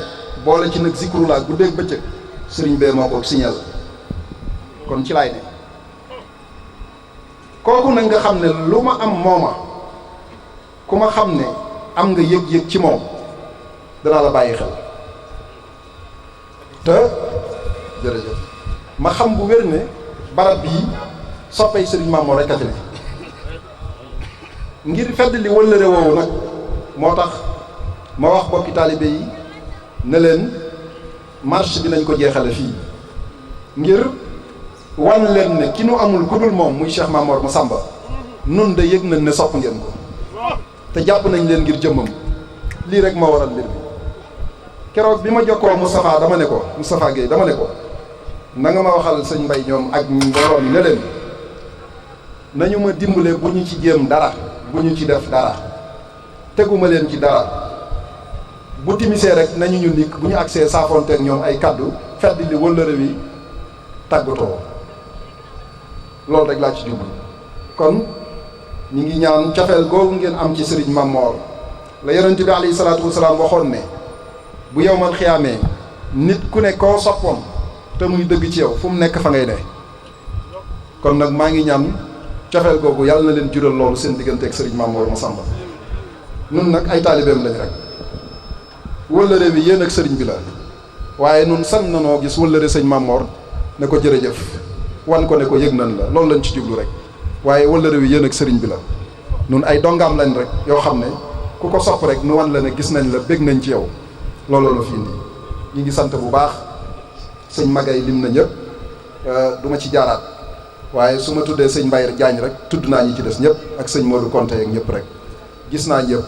boole ci nag zikrullah guddeeg bëccëg Serigne bee moo ko signal kon ci laay ne kooku nag nga xam ne lu ma am mooma ku ma xam ne am nga yëg-yëg ci moom danaa la bàyyi xel te jërëjëf ma xam bu wér ne barab bii soppey Serigne Mamor rek a fi ne ngir fedd li wëllëre woowu nag moo tax ma wax bokki taalibe yi ne leen marche bi nañ ko jeexale fii ngir wan leen ne ki nu amul ku dul moom muy Cheikh Mamor Massamba nun de yëg nañ ne sopp ngeen ko te jàpp nañ leen ngir jëmmam lii rek moo waral mbir bi keroog bi ma jokkoo Moustapha dama ne ko Moustapha Guèye dama ne ko na nga ma waxal sëñ Mbay ñoom ak mbooloo mi ne leen nañu ma dimbale bu ñu ci jéem dara bu ñu ci def dara teguma leen ci dara bu timisee rek nañu ñu nikk bu ñu agsee saafonteeg ñoom ay kaddu fedd li wëllëre wi tàggatoo loolu rek laa ci jublu kon ñu ngi ñaan cofeel googu ngeen am ci sëriñ Mamor la yonent bi alayhi salaatu wasalaam waxoon ne bu yow man xiyaamee nit ku ne koo soppoon te muy dëgg ci yow fu mu nekk fa ngay ne kon nag maa ngi ñaan cofeel googu yàlla na leen jural loolu seen digganteeg sëriñ Mamor Massamba nun nag ay taalibeem lañ rek wëllëre bi yéen ak sëriñ bi la waaye nun san na noo gis wëllëre sëñ Mamor ne ko jërëjëf wan ko ne ko yëg nañ la loolu lañ ci jublu rek waaye wëllëre bi yéen ak sëriñ bi la nun ay dongaam lañ rek yoo xam ne ku ko sopp rek nu wan la ne gis nañ la bég nañ ci yow looloo la fi indi ñu ngi sant bu baax sëñ Magay lim na ñëpp du ma ci jaaraat waaye su ma tuddee sëñ Mbaye Jaañ rek tudd naa ñi ci des ñëpp ak sëñ Modou Konté ak ñëpp rek gis naa ñëpp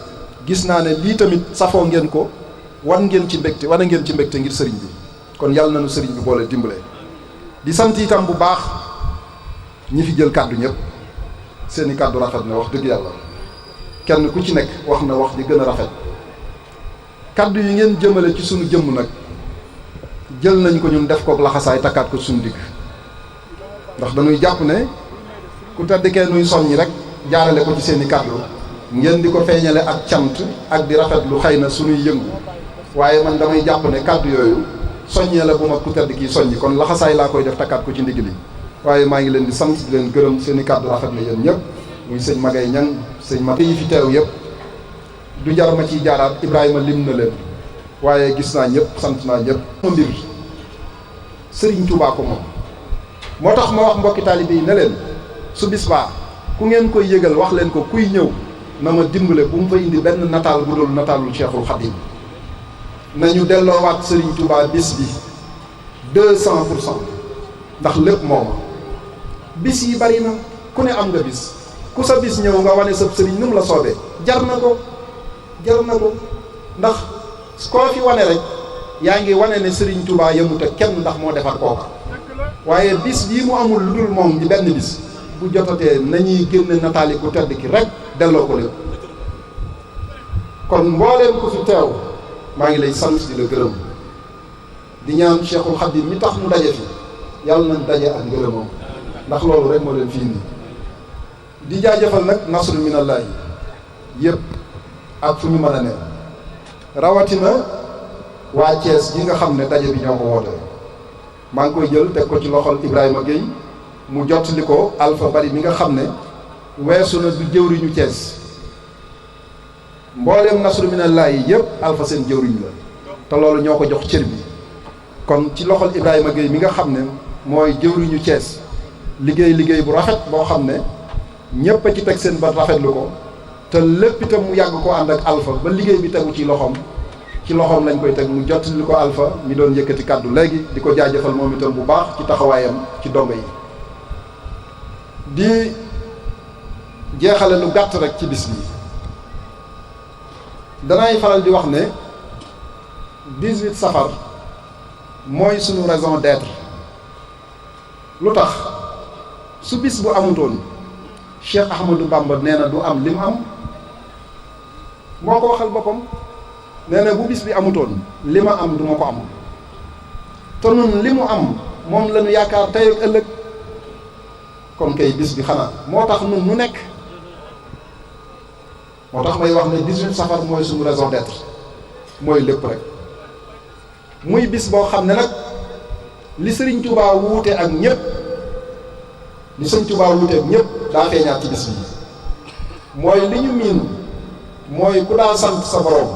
gis naa ne lii tamit safoo ngeen ko wan ngeen ci mbégte wane ngeen ci mbégte ngir sëriñ bi kon yàlla nañu sëriñ bi boole dimbale di sant itam bu baax ñi fi jël kàddu ñëpp seeni kàddu rafet na wax dëgg yàlla kenn ku ci nekk wax na wax di gën a rafet kàddu yi ngeen jëmale ci sunu jëmm nag jël nañ ko ñun def ko laxasaay takkaat ko suñu digg ndax dañuy jàpp ne ku tedd kee nuy soññi rek jaarale ko ci seeni kàddu ngeen di ko feeñale ak cant ak di rafetlu xëy na suñuy yëngu waaye man damay jàpp ne kàddu yooyu soññee la bu ma ku tedd kii soññi kon laxasaay laa koy def takkaat ko ci ndigg li waaye maa ngi leen di sant di leen gërëm seeni kàddu rafet na yéen ñëpp muy sëñ Magay Ñang sëñ Mat yi fi teew yëpp du jar ma ciy jaaraat Ibrahima lim na leen waaye gis naa ñëpp sant naa ñëpp mbir Sëriñ Tuubaa ko moom moo tax ma wax mbokki taalibe yi ne leen su bis baa ku ngeen koy yëgal wax leen ko kuy ñëw na ma dimbale bu mu fa indi benn nataal bu dul nataalul Cheikhul Khadim nañu delloowaat Sëriñ Tuubaa bis bi 200% ndax lépp mooma bis yi bari na ku ne am nga bis ku sa bis ñëw nga wane sab sëriñ nu mu la soobee jar na ko ndax koo fi wane rek yaa ngi wane ne Sëriñ Tuubaa yemut ak kenn ndax moo defar kooka waaye bis bii mu amul lu dul moom di benn bis bu jotatee nañuy génne nataali ku tedd ki rek delloo ko lépp kon mbooleem ku fi teew maa ngi lay sant di la gërëm di ñaan Cheikhul Khadim mi tax mu daje fi yàlla nañ daje ak ngërëmam ndax loolu rek moo leen fi indi di jaajëfal nag nasru minallahi yëpp ak fu ñu mën a ne rawatina waa Thiès yi nga xam ne daje bi ñoo ko woote maa ngi koy jël teg ko ci loxol Ibrahima Guèye mu jottali ko Alpha Bari mi nga xam ne weesu na du jëwriñu Thiès mbooleem nasru minallahi yëpp Alpha seen jëwriñ la te loolu ñoo ko jox cër bi kon ci loxol Ibrahima Guèye mi nga xam ne mooy jëwriñu Thiès liggéey bu rafet boo xam ne ñëpp a ci teg seen ba rafetlu ko te lépp itam mu yàgg ko ànd ak Alpha ba liggéey bi tegu ci loxoom lañ koy teg mu jottali ko Alpha mi doon yëkkati kàddu léegi di ko jaajëfal moom itam bu baax ci taxawaayam ci dongo yi di jeexale lu gàtt rek ci bis bi danay faral di wax ne 18 safar mooy sunu raison d'être lu tax su bis bu amutoon Cheikh Ahmadou Bamba nee na du am li mu am moo ko waxal boppam nee na bu bis bi amutoon li ma am du ma ko am te nun li mu am moom la ñu yaakaar tey ak ëllëg kon kay bis bi xanaa moo tax nun nu nekk moo tax may wax ne 18 safar mooy suñu raison d'être mooy lépp rek muy bis boo xam ne nag li Sëriñ Tuubaa wuute ak ñëpp daa feeñaat ci bis bi mooy li ñu miin mooy ku daa sant sa borom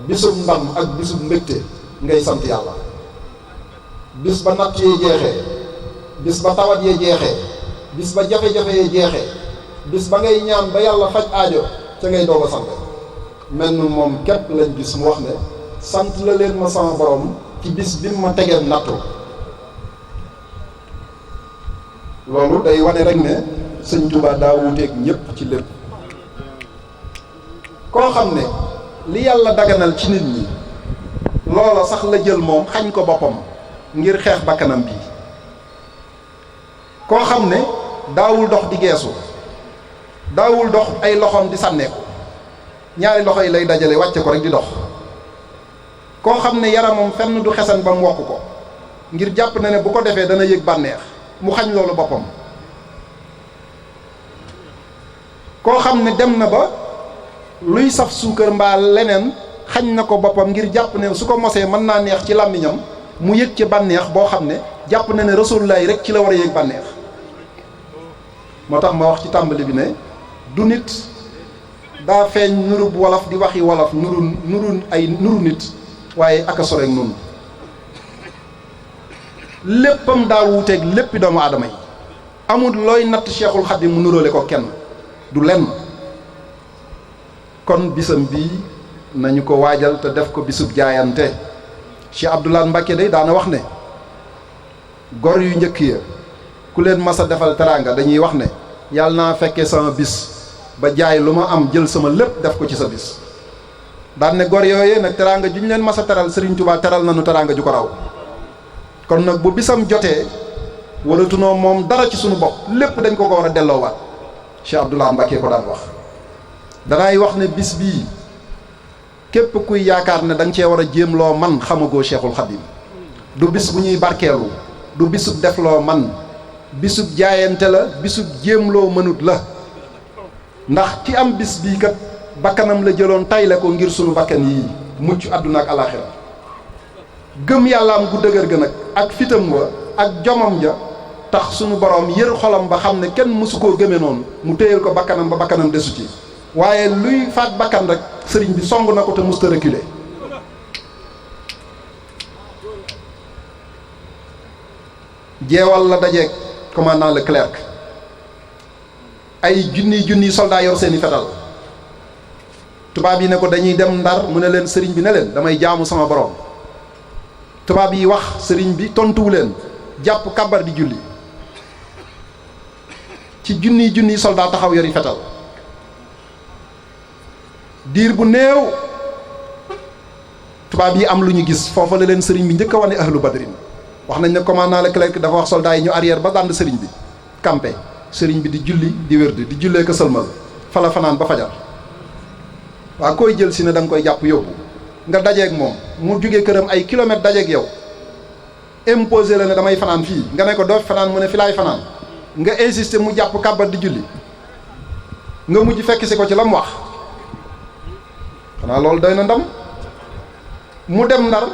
bisub ndam ak bisub mbégte ngay sant yàlla bis ba natt yee jeexee bis ba tawat yee jeexee bis ba jafe-jafe yee jeexee bis ba ngay ñaan ba yàlla faj aajo ca ngay doog a sant mel ni moom képp lañ gis mu wax ne sant la leen ma sama borom ci bis bi ma tegeel nattu loolu day wane rek ne sëñ Touba daa wuuteeg ñëpp ci lépp koo xam ne li yàlla daganal ci nit ñi loola sax la jël moom xañ ko boppam ngir xeex bakkanam bii koo xam ne daawul dox di geesu daawul dox ay loxoom di sànneeku ñaari loxo yi lay dajale wàcce ko rek di dox koo xam ne yaramam fenn du xesan ba mu wokk ko ngir jàpp na ne bu ko defee dana yëg bànneex mu xañ loolu boppam koo xam ne dem na ba luy saf suukar mbaa leneen xañ na ko boppam ngir jàpp ne su ko mosee mën naa neex ci làmmiñam mu yëg ci bànneex boo xam ne jàpp na ne rasulullaay rek ci la war a yëg bànneex moo tax ma wax ci tàmbali bi ne du nit daa feeñ nurub wolof di waxi wolof nuru nit waaye aka soreek noonu léppam daa wuuteeg léppi doomu aadama yi amul looy natt Cheikhul Khadim mu nuróole ko kenn du lenn kon bisam bii nañu ko waajal te def ko bisub jaayante Cheikh Abdoulaye Mbacké day daana wax ne gor yu njëkk ya ku leen masa defal teraanga dañuy wax ne yàlla naa fekkee sama bis ba jaay lu ma am jël sama lépp def ko ci sa bis daan ne gor yooyee nag teraanga ju ñu leen masa teral Serigne Touba teral nañu teraanga ju ko raw kon nag bu bisam jotee waratunoo moom dara ci sunu bopp lépp dañ ko war a delloowaat Cheikh Abdoulaye Mbacké ko daan wax danaay wax ne bis bii képp kuy yaakaar ne da nga cee war a jéem loo man xamagoo Cheikhul Khadim du bis bu ñuy barkeelu du bisub def loo man bisub jaayante la bisub jéem loo mënut la ndax ki am bis bii kat bakkanam la jëloon tayle ko ngir sunu bakkan yii mucc àdduna ak alaaxira gëm yàlla am gu dëgër ga nag ak fitam wa ak jomam ja tax sunu borom yër xolam ba xam ne kenn mësu koo gëme noonu mu téyel ko bakkanam ba bakkanam desu ci waaye luy faat bakkan rek sëriñ bi song na ko te musta reculer jeewal la dajeeg commandant Leclerc ay junniy soldat yor seeni fetal tubaab yi ne ko dañuy dem Ndar mu ne leen sëriñ bi ne leen damay jaamu sama borom tubaab yi wax sëriñ bi tontuwu leen jàpp kàbbar di julli ci junniy soldat taxaw yori fetal diir bu néew tubaab yi am lu ñu gis foofa la leen sëriñ bi njëkk a wane ahlu badrin wax nañ ne commandant Leclerc dafa wax soldats yi ñu arrière ba dànd sëriñ bi campé sëriñ bi di julli di wérd di jullee ko sëlmal fa la fanaan ba fajar waa koy jël si ne da nga koy jàpp yóbbu nga dajeeg moom mu jógee këram ay kilomètres dajeeg yow imposé la ne damay fanaan fii nga ne ko doo fanaan mu ne fi laay fanaan nga insister mu jàpp kàbbat di julli nga mujj fekk si ko ci la mu wax xanaa loolu doy na ndam mu dem Ndar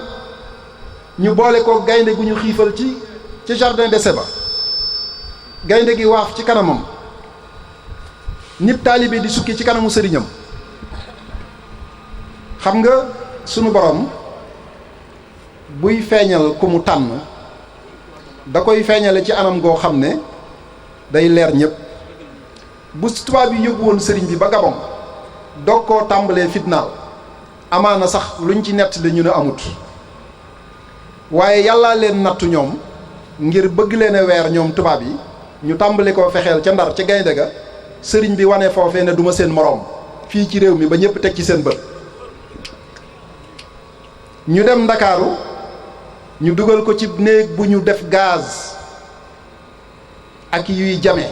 ñu boole ko gaynde gu ñu xiifal ci jardin d'essai ba gaynde gi waaf ci kanamam nit taalibe di sukki ci kanamu sëriñam xam nga sunu borom buy feeñal ku mu tànn da koy feeñale ci anam goo xam ne day leer ñëpp bu tubaab yi yóbbu woon sëriñ bi ba Gabon doog koo tàmbalee fitnaal amaana sax luñ ci nett dañu ne amut waaye yàllaa leen nattu ñoom ngir bëgg leen a weer ñoom tubaab yi ñu tàmbali koo fexeel ca Ndar ca gaynde ga sëriñ bi wane foofee ne duma seen moroom fii ci réew mi ba ñëpp teg ci seen bët ñu dem Ndakaaru ñu dugal ko ci néeg bu ñu def gaz ak yuy jame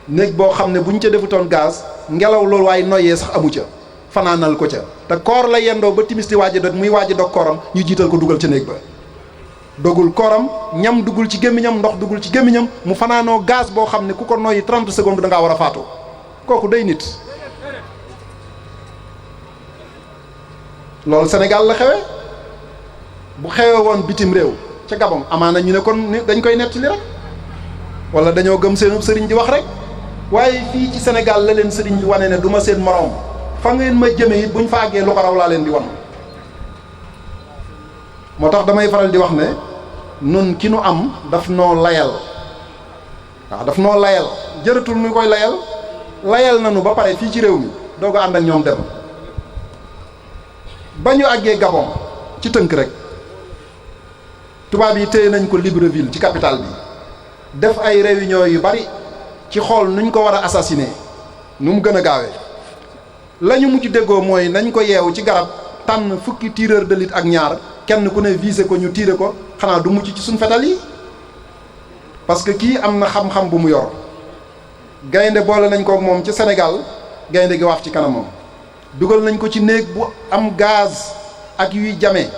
néeg boo xam ne bu ñu ca defutoon gaz ngelaw loolu waaye noyyee sax amu ca fanaanal ko ca te koor la yendoo ba timis di waaj a dog muy waaj a dog kooram ñu jiital ko dugal ca néeg ba dogul kooram ñam dugul ci gémmiñam ndox dugul ci gémmiñam mu fanaanoo gaz boo xam ne ku ko noyyi 30 secondes da ngaa war a faatu kooku day nit loolu Sénégal la xewe bu xewe woon bitim réew ca Gabon amaana ñu ne kon dañ koy nettali rek wala dañoo gëm seen sëriñ di wax rek waaye fii ci Sénégal la leen sëriñ bi wane ne du ma seen moroom fa ngeen ma jëme it buñ fa àggee lu ko raw laa leen di wan moo tax damay faral di wax ne nun ki nu am daf noo layal waaw daf noo layal jëratul nu koy layal nanu ba pare fii ci réew mi doo ko ànd ak ñoom dem ba ñu àggee Gabon ci tënk rek tubaab yi téye nañ ko Libreville ci capitale bi def ay réunion yu bari ci xool nuñ ko war a assassiner nu mu gën a gaawee la ñu mujj déggoo mooy nañ ko yeewu ci garab tànn fukki tireur d'élite ak ñaar kenn ku ne visé ko ñu tiire ko xanaa du mucc ci suñ fetal yi parce que kii am na xam-xam bu mu yor gaynde boole nañ ko moom ci Sénégal gaynde gi waaf ci kanamam dugal nañ ko ci néeg bu am gaz ak yuy jame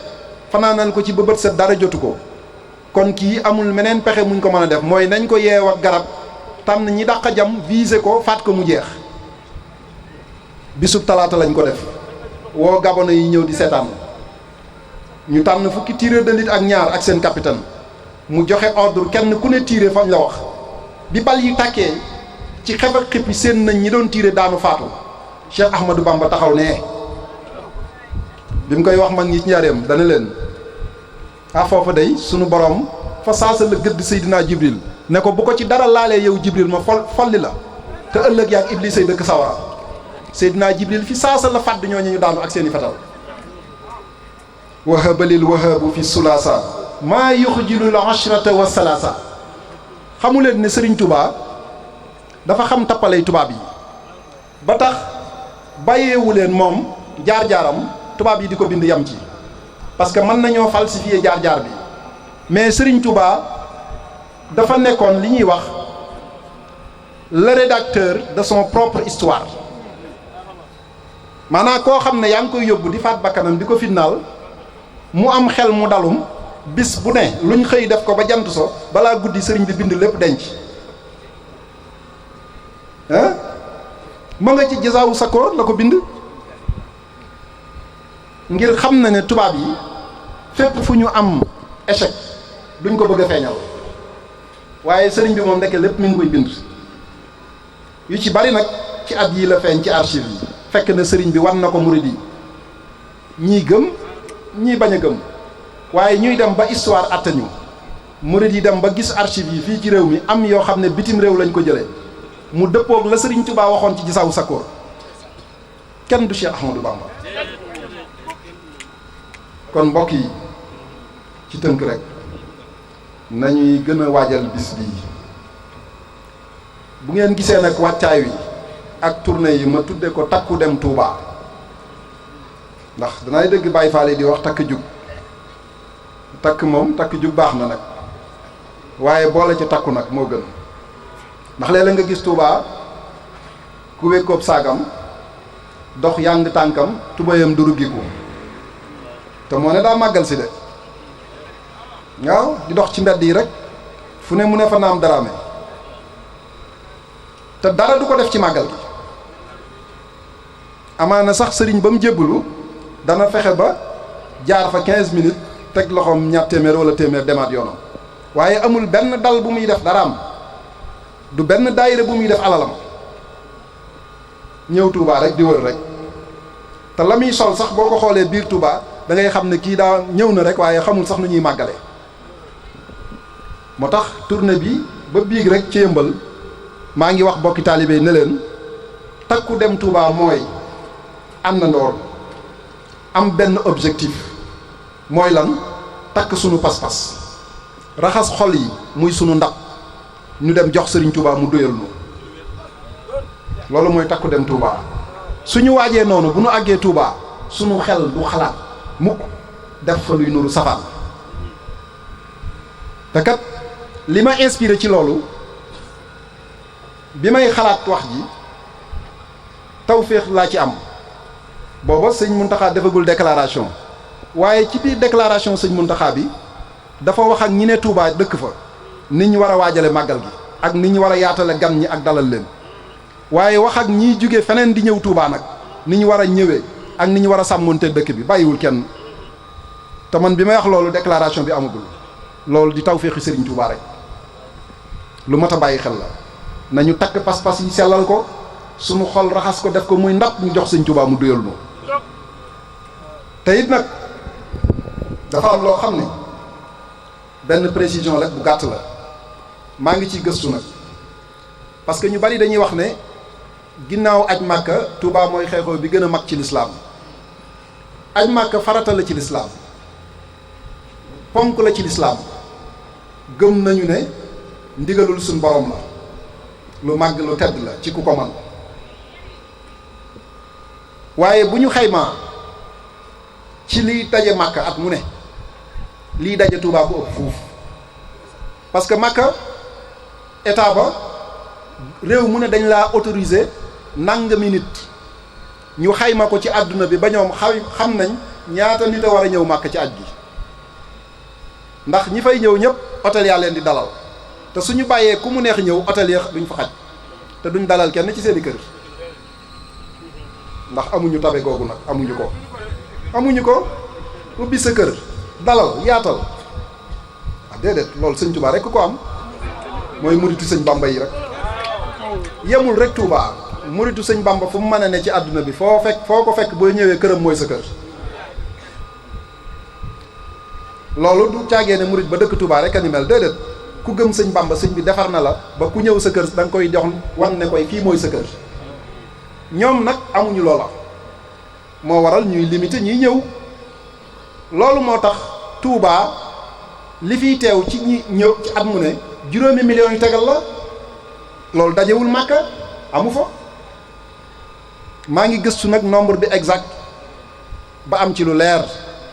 fanaanal ko ci ba bët set dara jotu ko kon kii amul meneen pexe muñ ko mën a def mooy nañ ko yeew ak garab tànn ñi dàq jam visé ko faat ko mu jeex bisub talaata lañ ko def woo gabona yi ñëw di seetaan ñu tànn fukki tireur d'élite ak ñaar ak seen capitaine mu joxe ordre kenn ku ne tiire fañ la wax bi bal yi tàkkee ci xef ak xippi seen nañ ñi doon tiire daanu faatu Cheikh Ahmadou Bamba taxaw ne bi mu koy wax mag ñi ci njaareem dana leen foofa day sunu borom fa saasa la gëdd Seydina Jibril ne ko bu ko ci dara laalee yow Jibril ma folli la te ëllëg yaag Iblis ay dëkk sawara Seydina Jibril fi saasa la fàdd ñooñu ñu daanu ak seeni fetal wahabalil wahabu fi sulaasa maa yuxjilul ashrata wa salaasa xamu leen ne Serigne Touba dafa xam tappalay tubaab yi ba tax bàyyeewu leen moom jaar-jaaram tubaab yi di ko bind yam ci parce que mën nañoo falsifier jaar-jaar bi mais Serigne Touba dafa nekkoon li ñuy wax le rédacteur de son propre histoire maanaam koo xam ne yaa ngi koy yóbbu di faat bakkanam di ko fitnaal mu am xel mu dalum bis bu ne luñ xëy def ko ba jant so balaa guddi sëriñ bi bind lépp denc ma nga ci Jazaawu Sakoor la ko bind ngir xam na ne tubaab yi fépp fu ñu am échec duñ ko bëgg a feeñal waaye sëriñ bi moom ndeke lépp mi ngi koy bind yu ci bari nag ci at yii la feeñ ci archive yi fekk na sëriñ bi wan na ko murid yi ñii gëm ñii bañ a gëm waaye ñuy dem ba histoire attañu murid yi dem ba gis archive yi fii ci réew mi am yoo xam ne bitim réew lañ ko jëlee mu dëppoog la Sëriñ Tuubaa waxoon ci Jazaawu Sakoor kenn du Cheikh Ahmadou Bamba kon mbokk yi ci tënk rek nañuy gën a waajal bis bii bu ngeen gisee nag wàccaay wi ak tournée yi ma tudde ko takku dem Touba ndax danay dégg Baye Fall di wax takk jug takk moom takk jug baax na nag waaye boole ci takku nag moo gën ndax léeg-léeg nga gis Touba ku wékkoob saagam dox yàng tànkam tubayam du ruggiku te moo ne daa màggal si de waaw di dox ci mbedd yi rek fu ne mu ne fa naam daraame te dara du ko def ci màggal gi amaana sax sëriñ ba mu jébbalu dana fexe ba jaar fa 15 minutes teg loxoom ñaar téeméer wala téeméer demaat yoonam waaye amul benn dal bu muy def daraam du benn daayira bu muy def alalam ñëw Touba rek di wër rek te la muy sol sax boo ko xoolee biir Touba da ngay xam ne kii daa ñëw na rek waaye xamul sax nu ñuy màggale moo tax tournée bi ba biig rek ci Yëmbal maa ngi wax bokki taalibe yi ne leen takku dem Touba mooy àndandoor am benn objectif mooy lan takk sunu pas-pas raxas xol yi muy sunu ndab ñu dem jox Serigne Touba mu doyal nu loolu mooy takku dem Touba suñu waajee noonu bu nu àggee Touba sunu xel du xalaat mukk def fa luy nuru safaan te kat li ma inspiré ci loolu bi may xalaat wax ji tawféex laa ci am booba sëñ Muntaxa defagul déclaration waaye ci biir déclaration sëñ Muntaxa bi dafa wax ak ñi ne Touba dëkk fa nit ñi war a waajale màggal gi ak nit ñi war a yaatale gan ñi ak dalal leen waaye wax ak ñiy jóge feneen di ñëw Touba nag nit ñi war a ñëwee ak nit ñi war a sàmmonte dëkk bi bàyyiwul kenn te man bi may wax loolu déclaration bi amagul loolu di tawféexi Serigne Touba rek lu mat a bàyyi xel la nañu takk pas-pas yi sellal ko suñu xol raxas ko def ko muy ndab ñu jox Serigne Touba mu duyal no te it nag dafa am loo xam ne benn précision rek bu gàtt la maa ngi ciy gëstu nag parce que ñu bari dañuy wax ne ginnaaw aj Màkka Touba mooy xeexoo bi gën a mag ci lislaam aj Màkka farata la ci lislaam ponk la ci lislaam gëm nañu ne ndigalul suñ borom la lu màgg lu tedd la ci ku ko man waaye bu ñu xaymaa ci liy daje Màkka at mu ne liy daje Touba ko ëpp fuuf parce que Màkka état ba réew mu ne dañ laa autoriser nangami nit ñu xayma ko ci àdduna bi ba ñoom xam nañ ñaata nit a war a ñëw Màkka ci aj gi ndax ñi fay ñëw ñëpp hôtel yaa leen di dalal te suñu bàyyee ku mu neex ñëw hôtel ya duñ fa xaj te duñ dalal kenn ci seeni kër ndax amuñu tabe googu nag amuñu ko ubbi sa kër dalal yaatal déedéet loolu sëñ Touba rek ko am mooy muritu sëñ Bamba yi rek yemul rek Touba muritu sëñ Bamba fu mu mën a ne ci àdduna bi foo ko fekk boo ñëwee këram mooy sa kër loolu du caagee ne murit ba dëkk Touba rek a ni mel déedéet ku gëm sëñ Bamba sëñ bi defar na la ba ku ñëw sa kër da nga koy jox wan ne koy fii mooy sa kër ñoom nag amuñu loola moo waral ñuy limité ñiy ñëw loolu moo tax Touba li fiy teew ci ñi ñëw ci at mu ne juróomi millions yu tegal la loolu dajewul Màkka amu fa maa ngi gëstu nag nombre bi exact ba am ci lu leer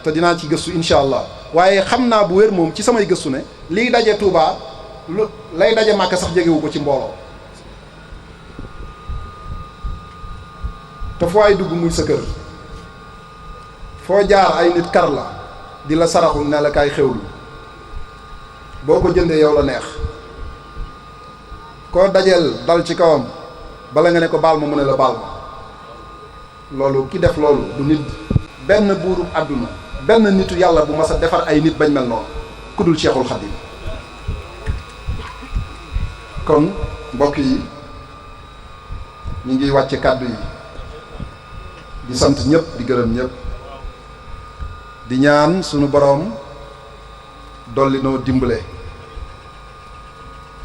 te dinaa ci gëstu incha allah waaye xam naa bu wér moom ci samay gëstu ne liy daje Touba lu lay daje Màkka sax jegewu ko ci mbooloo te foo ay dugg muy sa kër foo jaar ay nit kar la di la saraxul ne la kaay xewlu boo ko jëndee yow la neex koo dajeel dal ci kawam bala nga ne ko baal ma mu ne la baal ma loolu ki def loolu du nit benn buurub àdduna benn nitu yàlla bu mas a defar ay nit bañ mel noonu ku dul Cheikhul Khadim kon mbokk yi ñu ngi wàcce kàddu yi di sant ñëpp di gërëm ñëpp di ñaan sunu boroom dolli noo dimbale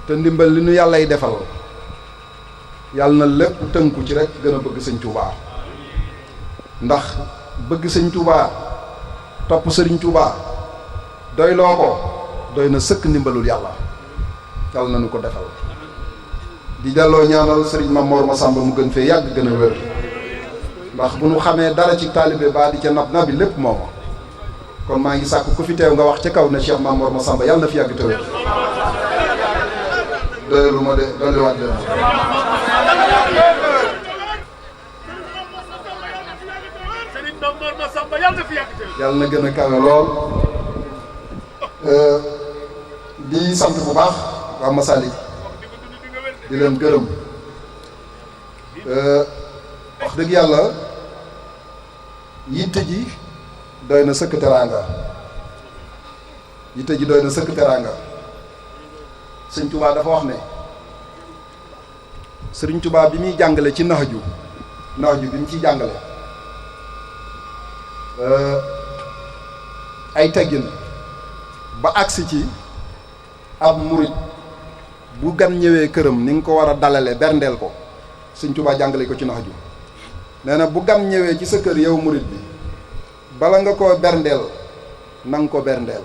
te ndimbal li nu yàllay defal yàlla na lépp tënku ci rek gën a bëgg sëñ Touba ndax bëgg sëñ Touba topp sëriñ Touba doy loo ko doy na sëkk ndimbalul yàlla yàlla na nu ko defal di delloo ñaanal sëriñ Mamor Massamba mu gën fee yàgg gën a wér ndax bu nu xamee dara ci taalibe ba di ca nab nabi lépp mooma kon maa ngi sàkk ku fi teew nga wax ca kaw ne Cheikh Mamor Massamba yàlla na fi yàgg te wér doylu ma de dolliwaat leen yàlla na gën a kawe lool di sant bu baax waa Masalik di leen gërëm wax dëgg yàlla yitte ji doy na sëkk teraanga yitte ji doy na sëkk teraanga sëñ Touba dafa wax ne sëriñ Touba bi muy jàngale ci naxju bi mu ciy jàngale ay teggin ba agsi ci ab murit bu gan ñëwee këram ni nga ko war a dalale berndeel ko sëñ Touba jàngale ko ci naxju nee na bu gan ñëwee ci sa kër yow murit bi bala nga koo berndeel na nga ko berndeel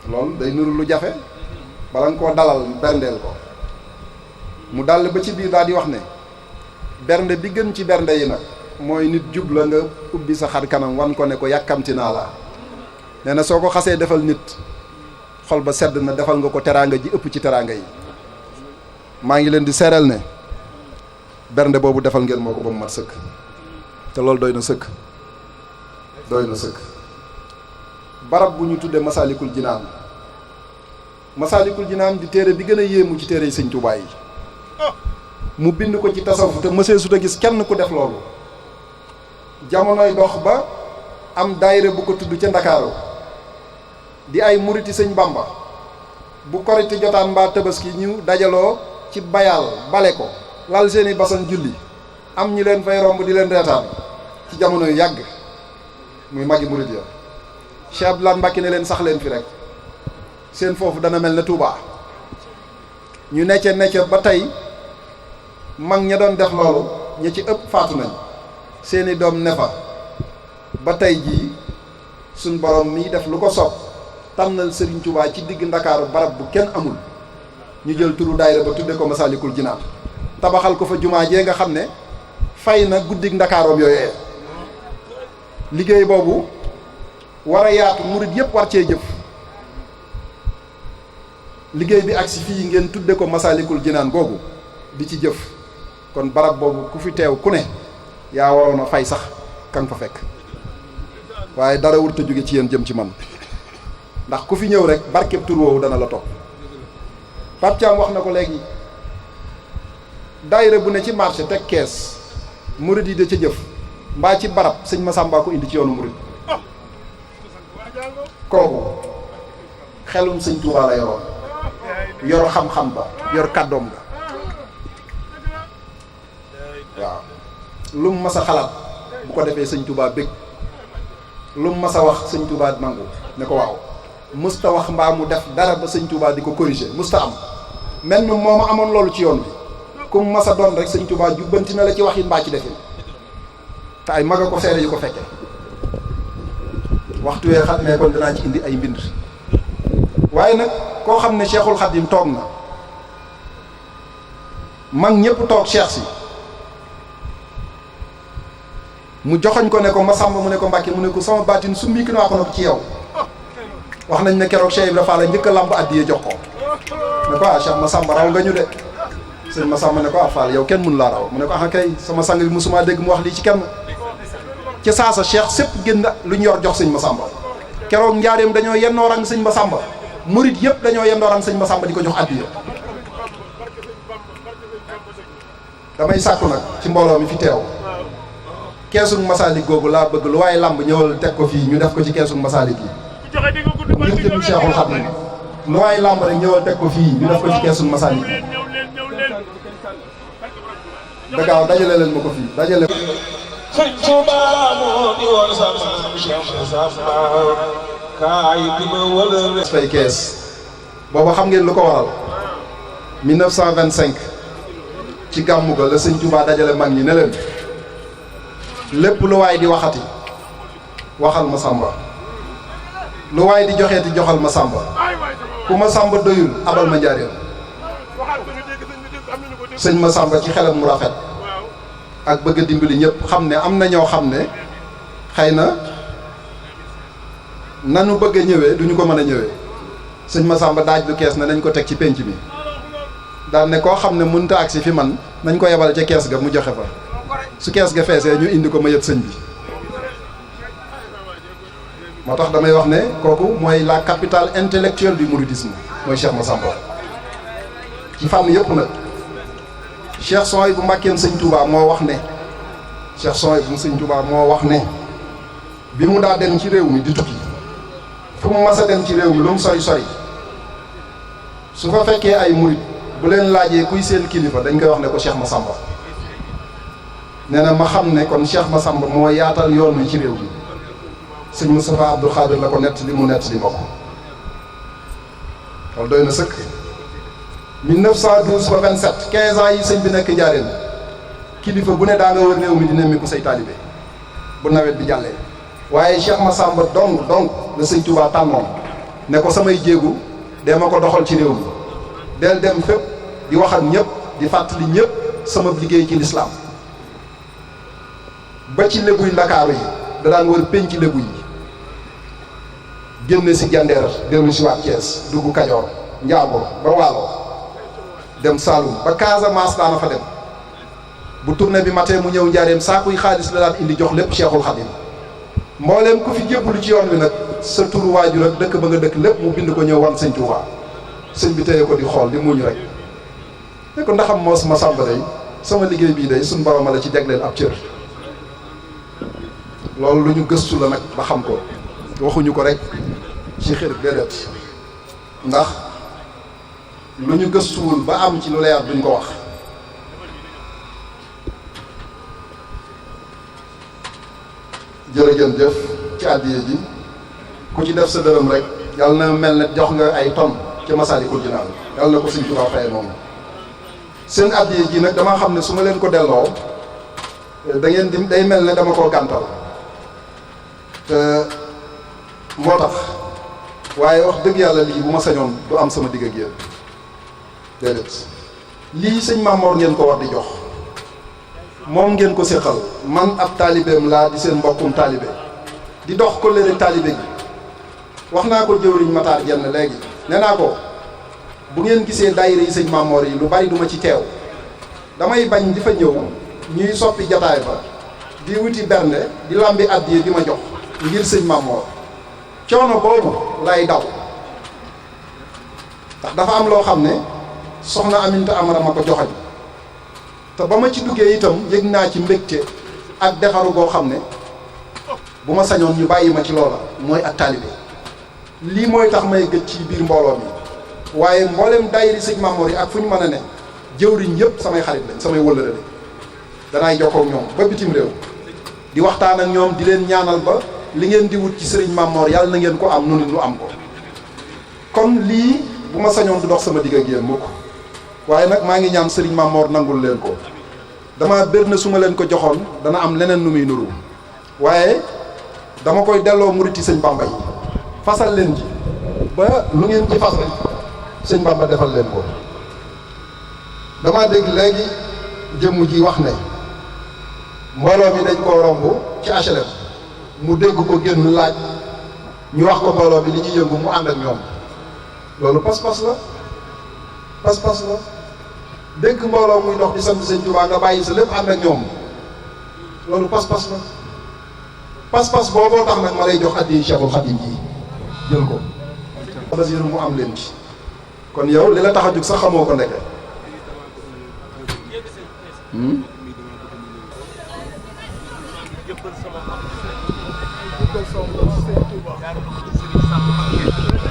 loolu day nuru lu jafe bala nga koo dalal berndeel ko mu dal ba ci biir daal di wax ne bernde bi gën ci bernde yi nag mooy nit jub la nga ubbi sa xar kanam wan ko ne ko yàkkamti naa la nee na soo ko xasee defal nit xol ba sedd na defal nga ko teraanga ji ëpp ci teraanga yi maa ngi leen di seeral ne bernde boobu defal ngeen moo ko ba mu mat sëkk te loolu doy na sëkk barab bu ñu tuddee Masaalikul Jinaan Masaalikul Jinaan di téere bi gën a yéemu ci téere yi sëñ Tuubaa yi mu bind ko ci tasawuf te mësee su ta gis kenn ku def loolu jamonoy dox ba am daayira bu ko tudd ca Ndakaaru di ay muriti sëñ Bamba bu korite jotaan mbaa tabaski ñu dajaloo ci bayal bale ko lal seeni basan julli am ñi leen fay romb di leen reetaan ci jamono yu yàgg muy magi murit ya Cheikh Abdoulaye Mbacké ne leen sax leen fi rek seen foofu dana mel ne Touba ñu necce ba tey mag ña doon def loolu ña ci ëpp faatu nañ seeni doom ne fa ba tey jii suñ borom mii def lu ko soob tànnal Serigne Touba ci digg Ndakaaru barab bu kenn amul ñu jël turu daayira ba tudde ko Masaalikul Jinaan tabaxal ko fa jumaa jee nga xam ne fay na guddig ndakaaroom yooyee liggéey boobu war a yaatu murit yëpp war cee jëf liggéey bi agsi fii ngeen tudde ko Masaalikul Jinaan googu di ci jëf kon barab boobu ku fi teew ku ne yaa waroon a fay sax kan fa fekk waaye dara wurta jóge ci yéen jëm ci man ndax ku fi ñëw rek barkeb tur woowu dana la topp Pape Thiam wax na ko léegi daayira bu ne ci marché teg kees murit yi de ca jëf mbaa ci barab sëñ Massamba ko indi ci yoonu murit kooku xelum sëñ Tuubaa la yoroon yor xam-xam ba yor kàddoom ga waaw lu mu mas a xalaat bu ko defee sëñ Tuubaa bég lu mu mas a wax sëñ Tuubaa nangu ne ko waaw musta wax mbaa mu def dara ba sëñ Tuubaa di ko corriger musta am mel ni moom amoon loolu ci yoon bi ku mu mas a doon rek sëñ Tuubaa jubbanti na la ci waxin mbaa ci defin te ay mag a ko seede yu ko fekke waxtu wee xam ne kon dinaa ci indi ay mbind waaye nag koo xam ne Cheikhul Khadim toog na mag ñëpp toog Cheikh si mu joxoñ ko ne ko Massamba mu ne ko Mbàkke mu ne ko sama baatin su mbiiki naa ko nag ci yow wax nañ ne keroog Cheikh Ibra Fall njëkk a lamb addiye jox ko ne ko ah Cheikh Massamba raw nga ñu de sëñ Massamba ne ko ah Fall yow kenn mënu laa raw mu ne ko ah kay sama sang bi musuma dégg mu wax lii ci kenn ci saasa Cheikh sépp génn lu ñu yor jox sëñ Massamba keroog njaareem dañoo yennoo rang sëñ Massamba murit yëpp dañoo yendoo rang sëñ Massamba di ko jox addiya damay sàkku nag ci mbooloo mi fi teew keesug Masaalik googu laa bëgg lu waaye lamb ñëwal teg ko fii ñu def ko ci keesug Masaalik yi ngir jëm Cheikhul Khadim lu waaye lamb rek ñëwal teg ko fii ñu def ko ci keesug Masaalik yi dagaaw dajale leen ma ko fii dajale sëñ Tuubaa moo di woon sama Cheikh Samba kaay di ma wala fay kees booba xam ngeen lu ko waral 1925 ci gàmmu ga la sëñ Tuubaa dajale mag ñi ne leen lépp lu waay di waxati waxal Massamba lu waay di joxeeti joxal Massamba ku Massamba doyul abal ma njaareem sëñ Massamba ci xelam mu rafet ak bëgg a dimbali ñëpp xam ne am na ñoo xam ne xëy na nanu bëgg a ñëwee duñu ko mën a ñëwee sëñ Massamba daaj lu kees na nañ ko teg ci pénc mi daan ne koo xam ne mënta agsi fi man nañ ko yebal ca kees ga mu joxe fa su kees ga feesee ñu indi ko ma yët sëñ bi moo tax damay wax ne kooku mooy la capitale intellectuelle du mouridisme mooy Cheikh Massamba ci fànn yëpp nag Cheikh Soy bu Mbàkkeem sëñ Touba moo wax ne Cheikh Soy bu sëñ Touba moo wax ne bi mu daa dem ci réew mi di tukki fu mu mas a dem ci réew mi lu mu sori sori su fa fekkee ay murid bu leen laajee kuy seen kilifa dañ koy wax ne ko Cheikh Massamba nee na ma xam ne kon Cheikh Massamba moo yaatal yoon wi ci réew mi sëñ Moustapha Abdou Khadir la ko nett li mu nett li ma ko loolu doy na sëkk 1912 ba 27 15 ans yi sëñ bi nekk njaareen kilifa bu ne daa nga wër réew mi di nemmiku say taalibe bu nawet bi jàllee waaye Cheikh Massamba donc la sëñ Touba tànnoon ne ko samay jéegu dee ma ko doxal ci réew mi del dem fépp di wax ak ñëpp di fàttali ñëpp sama liggéey ci lislaam ba ci lébuy Ndakaaru yi da daan wër penc lébu yi génne si jandeer dellu si waat Thiès dugg Kajoor Njaago ba Waalo dem Saalum ba Casamance daana fa dem bu tournée bi matee mu ñëw njaareem saakuy xaalis la daan indi jox lépp Cheikhul Khadim mbooleem ku fi jébbalu ci yoon wi nag sa turu waajur ak dëkk ba nga dëkk lépp mu bind ko ñëw wan sëñ Touba sëñ bi téye ko di xool di muñ rek ne ko ndaxam moos Massamba day sama liggéey bii day suñ borom la ci jagleel ab cër loolu lu ñu gëstu la nag ba xam ko waxuñu ko rek ci xër déedéet ndax lu ñu gëstuwul ba am ci lu leer duñ ko wax jërëjëf ci àddiya ji ku ci def sa dërëm rek yàlla na mel ne jox nga ay tonnes ca Masaalikul Jinaan yàlla na ko Sëñ Tuubaa faye moom seen àddiya ji nag dama xam ne su ma leen ko delloo da ngeen di day mel ne dama koo gàntal te moo tax waaye wax dëgg yàlla lii bu ma sañoon du am sama digg ak yéen déedéet lii sëñ Mamor ngeen ko war di jox moom ngeen ko séqal man ab taalibeem laa di seen mbokkum taalibe di dox ko léegi taalibe gi wax naa ko jëwriñ Matar Jenn léegi nee naa ko bu ngeen gisee daayira yi sëñ Mamor yi lu bari duma ci teew damay bañ di fa ñëw ñuy soppi jataay ba di wuti bernde di lambi addiye di ma jox ngir sëñ Mamor coono boobu lay daw ndax dafa am loo xam ne soxna Aminta Amara ma ko joxañ te ba ma ci duggee itam yëg naa ci mbégte ak defaru goo xam ne bu ma sañoon ñu bàyyi ma ci loola mooy ak taalibe lii mooy tax may gëj ci biir mbooloo mi waaye mboolem daayiri sëñ Mamor yi ak fu ñu mën a ne jëwriñ yëpp samay xarit lañ samay wëllëre lañ danaay jokkoo ak ñoom ba bitim réew di waxtaan ak ñoom di leen ñaanal ba li ngeen di wut ci sëriñ Mamor yàlla na ngeen ko am nu nu am ko kon lii bu ma sañoon du dox sama digg ak yéen mukk waaye nag maa ngi ñaan sëriñ Mamor nangul leen ko dama bér na su ma leen ko joxoon dana am leneen nu muy nuru waaye dama koy delloo muriti sëñ Bamba yi fasal leen ji ba lu ngeen ci fas rek sëñ Bamba defal leen ko dama dégg léegi jëmm ji wax ne mbooloo mi dañ koo romb ci HLM mu dégg ko génn laaj ñu wax ko mbooloo bi li ñuy yëngu mu ànd ak ñoom loolu pas-pas la pas-pas la dégg mbooloo muy dox di sant sëñ Tuubaa nga bàyyi sa lépp ànd ak ñoom loolu pas-pas la pas-pas booboo tax nag ma lay jox addi Cheikhul Khadim ji jël ko Basiru mu am leen ci kon yow li la tax a jug sax xamoo ko ndeke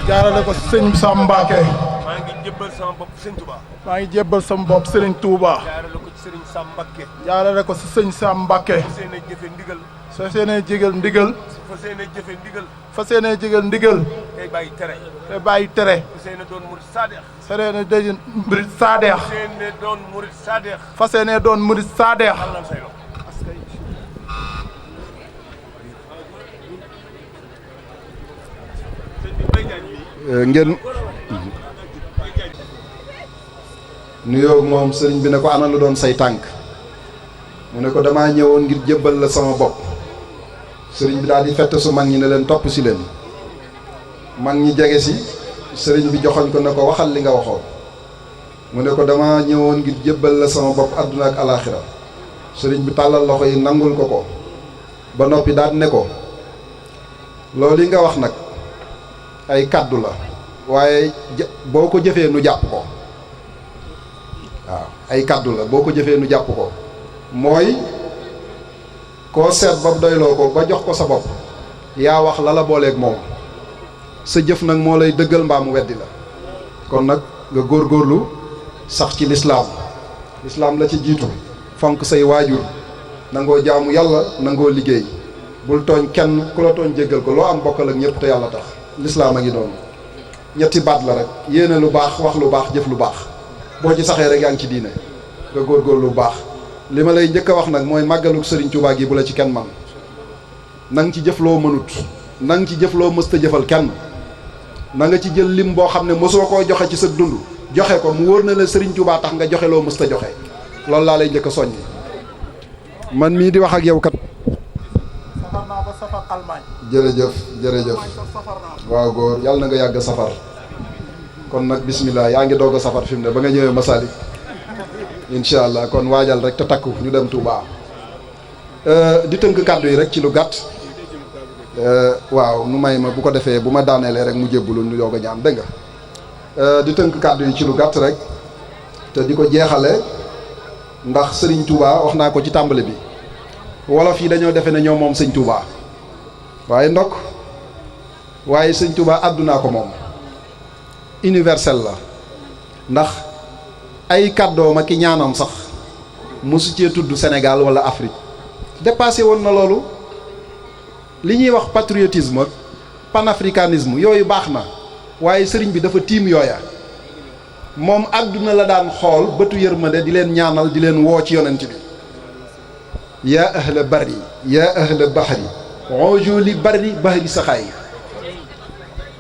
jaarale ko sëñ Sam Mbacké maa ngi jébbal sama bopp sëñ Touba. maa ngi jébbal sama bopp sëriñ Touba jaarale ko ci sëriñ Sam Mbacké jaarale ko si sëñ Sam Mbacké fas yéene jëfe ndigal soo seenee jégal ndigal fas yéene jëfe ndigal fas yéene jégal ndigal tey bàyyi tere te bàyyi tere fas yéene doon murid sadeex fas yéene doon murid sadeex fas yéene doon murid sadeex fas yéene doon murid sadeex ngeen nuyoo moom sëriñ bi ne ko ana lu doon say tànk mu ne ko damaa ñëwoon ngir jébbal la sama bopp sëriñ bi daal di fett su mag ñi ne leen topp si leen mag ñi jege si sëriñ bi joxoñ ko ne ko waxal li nga waxoon mu ne ko damaa ñëwoon ngir jébbal la sama bopp àdduna ak alaaxira sëriñ bi tàllal loxo yi nangul ko ko ba noppi daal ne ko loolu yi nga wax nag ay kàddu la waaye boo ko jëfee nu jàpp ko waaw ay kàddu la boo ko jëfee nu jàpp ko mooy koo seet ba doyloo ko ba jox ko sa bopp yaa wax la la booleeg moom sa jëf nag moo lay dëggal mbaa mu weddi la kon nag nga góorgóorlu sax ci lislaam la ci jiitu fonk say waajur nangoo jaamu yàlla nangoo liggéey bul tooñ kenn ku la tooñ jéggal ko loo am bokkal ak ñëpp te yàlla tax lislaam a ngi doon ñetti baat la rek yéene lu baax wax lu baax jëf lu baax boo ci saxee rek yaa ngi ci diine nga góorgóorlu lu baax li ma lay njëkk a wax nag mooy màggaluk Sëriñ Tuubaa gi bu la ci kenn man na nga ci jëf loo mënut na nga ci jëf loo mësta jëfal kenn na nga ci jël lim boo xam ne mosoo koo joxe ci sa dund joxe ko mu wóor na la Sëriñ Tuubaa tax nga joxe loo mësta joxe loolu laa lay njëkk a soññi man mii di wax ak yow kat safar naa ba safar Allemagne jërëjëf waaw góor yàlla na nga yàgg safar kon nag bismillah yaa ngi doog a safar fi mu ne ba nga ñëwee Masalik incha allah kon waajal rek te takku ñu dem Touba di tënk kàddu yi rek ci lu gàtt waaw nu may ma bu ko defee bu ma daaneelee rek mu jébbulu nu doog a ñaan dégg nga di tënk kàddu yi ci lu gàtt rek te di ko jeexale ndax Serigne Touba wax naa ko ci tàmbali bi wolof yi dañoo defe ne ñoo moom sëñ Touba waaye ndokk waaye sëñ Touba àddunaa ko moom universel la ndax ay kàddoom ak i ñaanam sax mosu cee tudd Sénégal wala Afrique dépassé woon na loolu li ñuy wax patriotisme ak panafricanisme yooyu baax na waaye sëriñ bi dafa tiim yooya moom àdduna la daan xool bëtu yërmande di leen ñaanal di leen woo ci yonent bi yaa ahla bari yaa ahla bahri onjo li bari bahri saxaay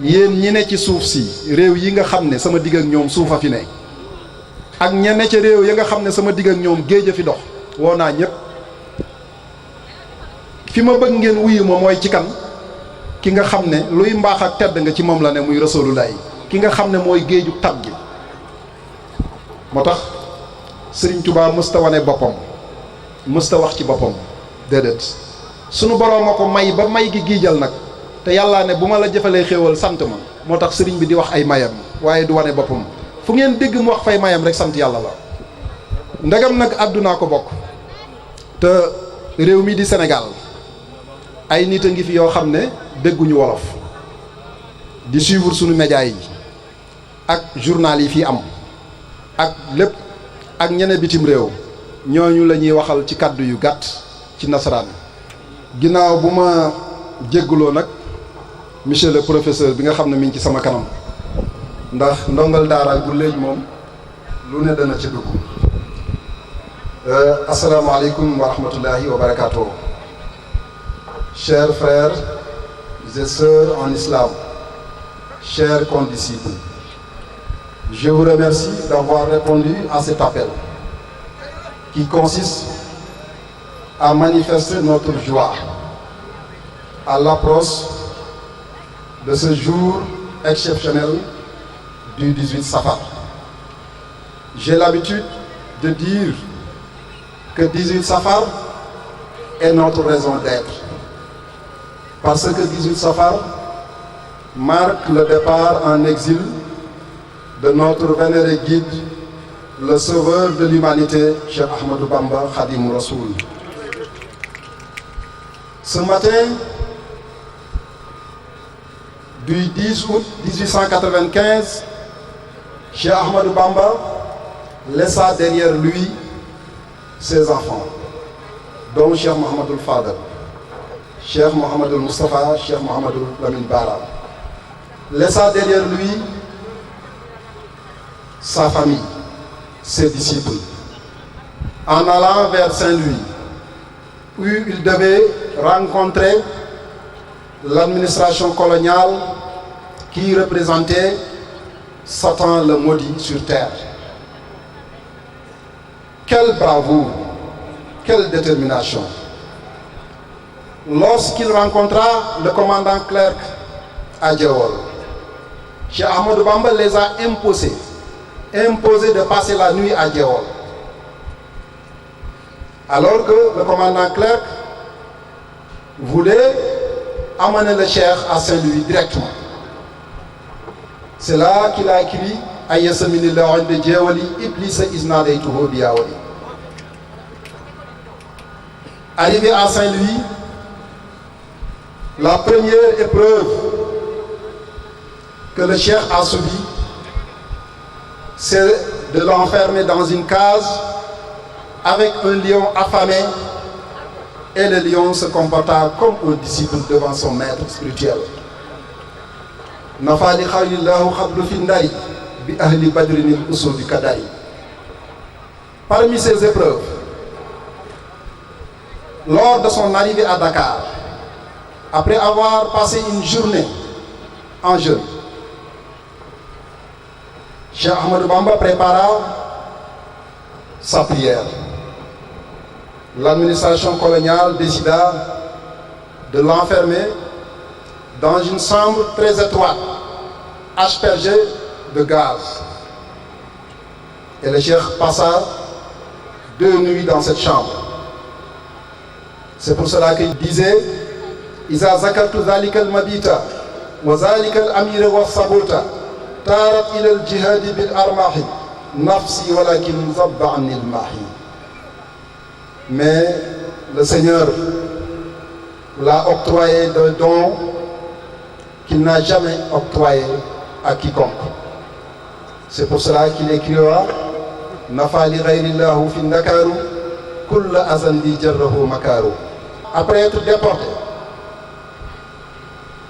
yéen ñi ne ci suuf si réew yi nga xam ne sama digg ak ñoom suufa fi ne ak ñenn ca réew ya nga xam ne sama digg ak ñoom géej a fi dox woo naa ñëpp fi ma bëgg ngeen wuyu ma mooy ci kan ki nga xam ne luy mbaax ak tedd nga ci moom la ne muy rasulullah ki nga xam ne mooy géeju tab gi moo tax Sëriñ Tuubaa mësta wane boppam mësta wax ci boppam déedéet sunu boroom a ko may ba may gi giijal nag te yàllaa ne bu ma la jëfalee xéewal sant ma moo tax sëriñ bi di wax ay mayam waaye du wane boppam fu ngeen dégg mu wax fay mayam rek sant yàlla la ndegam nag àddunaa ko bokk te réew mi di Sénégal ay nit a ngi fi yoo xam ne dégguñu wolof di suivre sunu média yi ak journal yi fii am ak lépp ak ñeneen bitim réew ñooñu la ñuy waxal ci kàddu yu gàtt ci nasaraan ginnaaw bu ma jégguloo nag monsieur le professeur bi nga xam ne mi ngi ci sama kanam ndax ndongal daara bu léegi moom lu ne dana ci dugg asalaamaaleykum wa rahmatullahi wa barakatuh. Chers frères et sœurs en islam, chers condisciples, je vous remercie d'avoir répondu à cet appel qui consiste à manifester notre joie à l'approche de ce jour exceptionnel du 18 Safar. J'ai l'habitude de dire que 18 Safar est notre raison d'être. Parce que 18 Safar marque le départ en exil de notre vénéré guide, le sauveur de l'humanité, Cheikh Ahmadou Bamba Khadim Rassoul. Ce matin du 10 août 1895, Cheikh Ahmadou Bamba laissa derrière lui ses enfants, dont Cheikh Mohamedoul Fadel, Cheikh Mohamedoul Moustapha, Cheikh Mohamedoul Lamine Bara, laissa derrière lui sa famille, ses disciples, en allant vers Saint-Louis, où il devait rencontrer l'administration coloniale qui représentait Satan le maudit sur terre. Quelle bravoure, quelle détermination. Lorsqu'il rencontra le commandant Clerc à Djewol, Cheikh Ahmadou Bamba les a imposé de passer la nuit à Djewol. Alors que le commandant Clerc voulait amener le cheikh à Saint-Louis directement. C'est là qu'il a écrit Ayyasamini Lawan de Djewali, Iblis Iznadaytuhu Biyawali. Arrivé à Saint-Louis, la première épreuve que le cheikh a subie, c'est de l'enfermer dans une case avec un lion affamé, et le lion se comporta comme un disciple devant son maître spirituel. Nafali Khalillahu Khablu Findari, bi Ahli Badrinil Usul Kadari. Parmi ces épreuves, lors de son arrivée à Dakar, après avoir passé une journée en jeûne, Cheikh Ahmadou Bamba prépara sa prière. L'administration coloniale décida de l'enfermer dans une chambre très étroite, aspergée de gaz. Et le cheikh passa 2 nuits dans cette chambre. C'est pour cela qu'il disait Iza zakartu zalika al-mabita wa zalika al-amira wa sabuta tarat ila al-jihadi bil armahi nafsi walakin zabba anni al-mahi. Mais le Seigneur l'a octroyé d'un don qu'il n'a jamais octroyé à quiconque. C'est pour cela qu'il écrira Nafali ghayrillahu fi nakaru kulla azandi jarrahu makaru. Après être déporté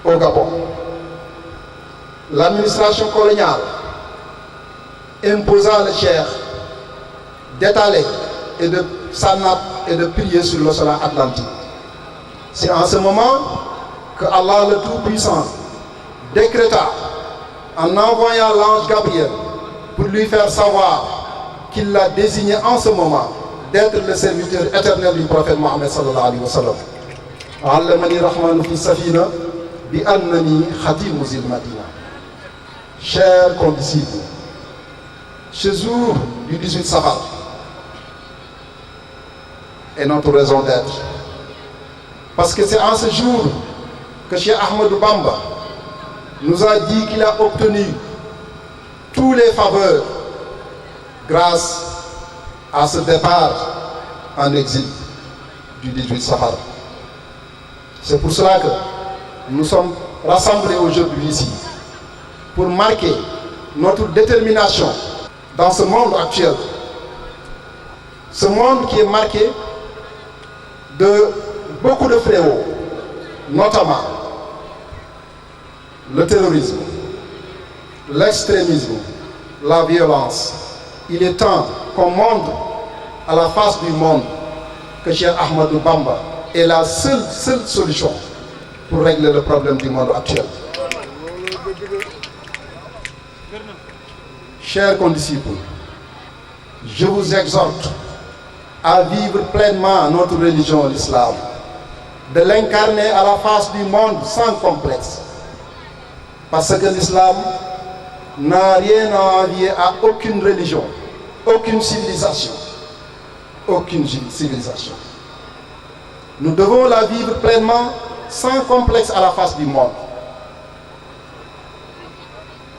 au Gabon, l'administration coloniale imposa le cheikh d'étaler et de s'anaper et de prier sur l'océan Atlantique. C'est en ce moment que Allah le Tout-Puissant décréta, en envoyant l'ange Gabriel pour lui faire savoir qu'il l'a désigné en ce moment d'être le serviteur éternel du prophète Mohammed sallallahu alayhi wa sallam. Allamani rahmanu fi safina bi annani khadimu zil madina. Chers condisciples, ce jour du 18 Safar est notre raison d'être. Parce que c'est en ce jour que Cheikh Ahmadou Bamba nous a dit qu'il a obtenu tous les faveurs grâce à ce départ en exil du 18 Safar. C'est pour cela que nous sommes rassemblés aujourd'hui ici pour marquer notre détermination dans ce monde actuel. Ce monde qui est marqué de beaucoup de fléaux, notamment le terrorisme, l'extrémisme, la violence. Il est temps qu'on montre à la face du monde que Cheikh Ahmadou Bamba est la seule solution pour régler le problème du monde actuel. Chers condisciples, je vous exhorte à vivre pleinement notre religion, l'islam, de l'incarner à la face du monde sans complexe. Parce que l'islam n'a rien à envier à aucune religion, aucune civilisation. Aucune civilisation. Nous devons la vivre pleinement, sans complexe à la face du monde.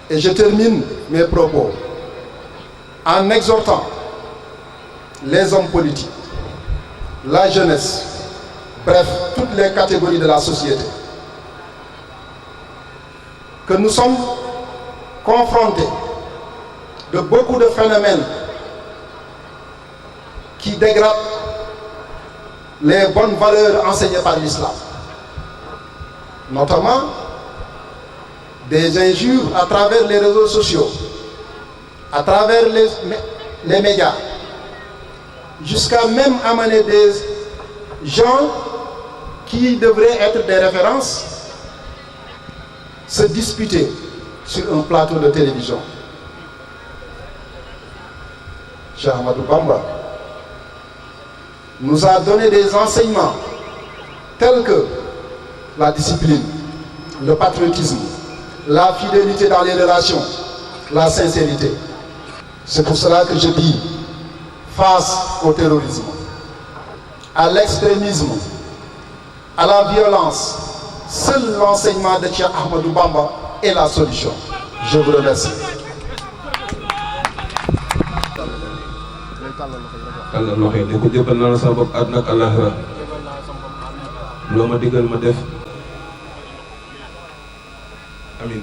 Et je termine mes propos en exhortant les hommes politiques, la jeunesse, bref, toutes les catégories de la société, que nous sommes confrontés de beaucoup de phénomènes qui dégradent les bonnes valeurs enseignées par l'islam, notamment des injures à travers les réseaux sociaux, à travers les médias, jusqu'à même amener des gens qui devraient être des références se disputer sur un plateau de télévision. Cheikh Ahmadou Bamba nous a donné des enseignements tels que la discipline, le patriotisme, la fidélité dans les relations, la sincérité. C'est pour cela que je dis, face au terrorisme, à l'extrémisme, à la violence, seul l'enseignement de Cheikh Ahmadou Bamba est la solution. Je vous remercie. Allah loxo yi ne ko jëbbal naa la sama bopp àdduna ak àllaaxira loo ma digal ma def amin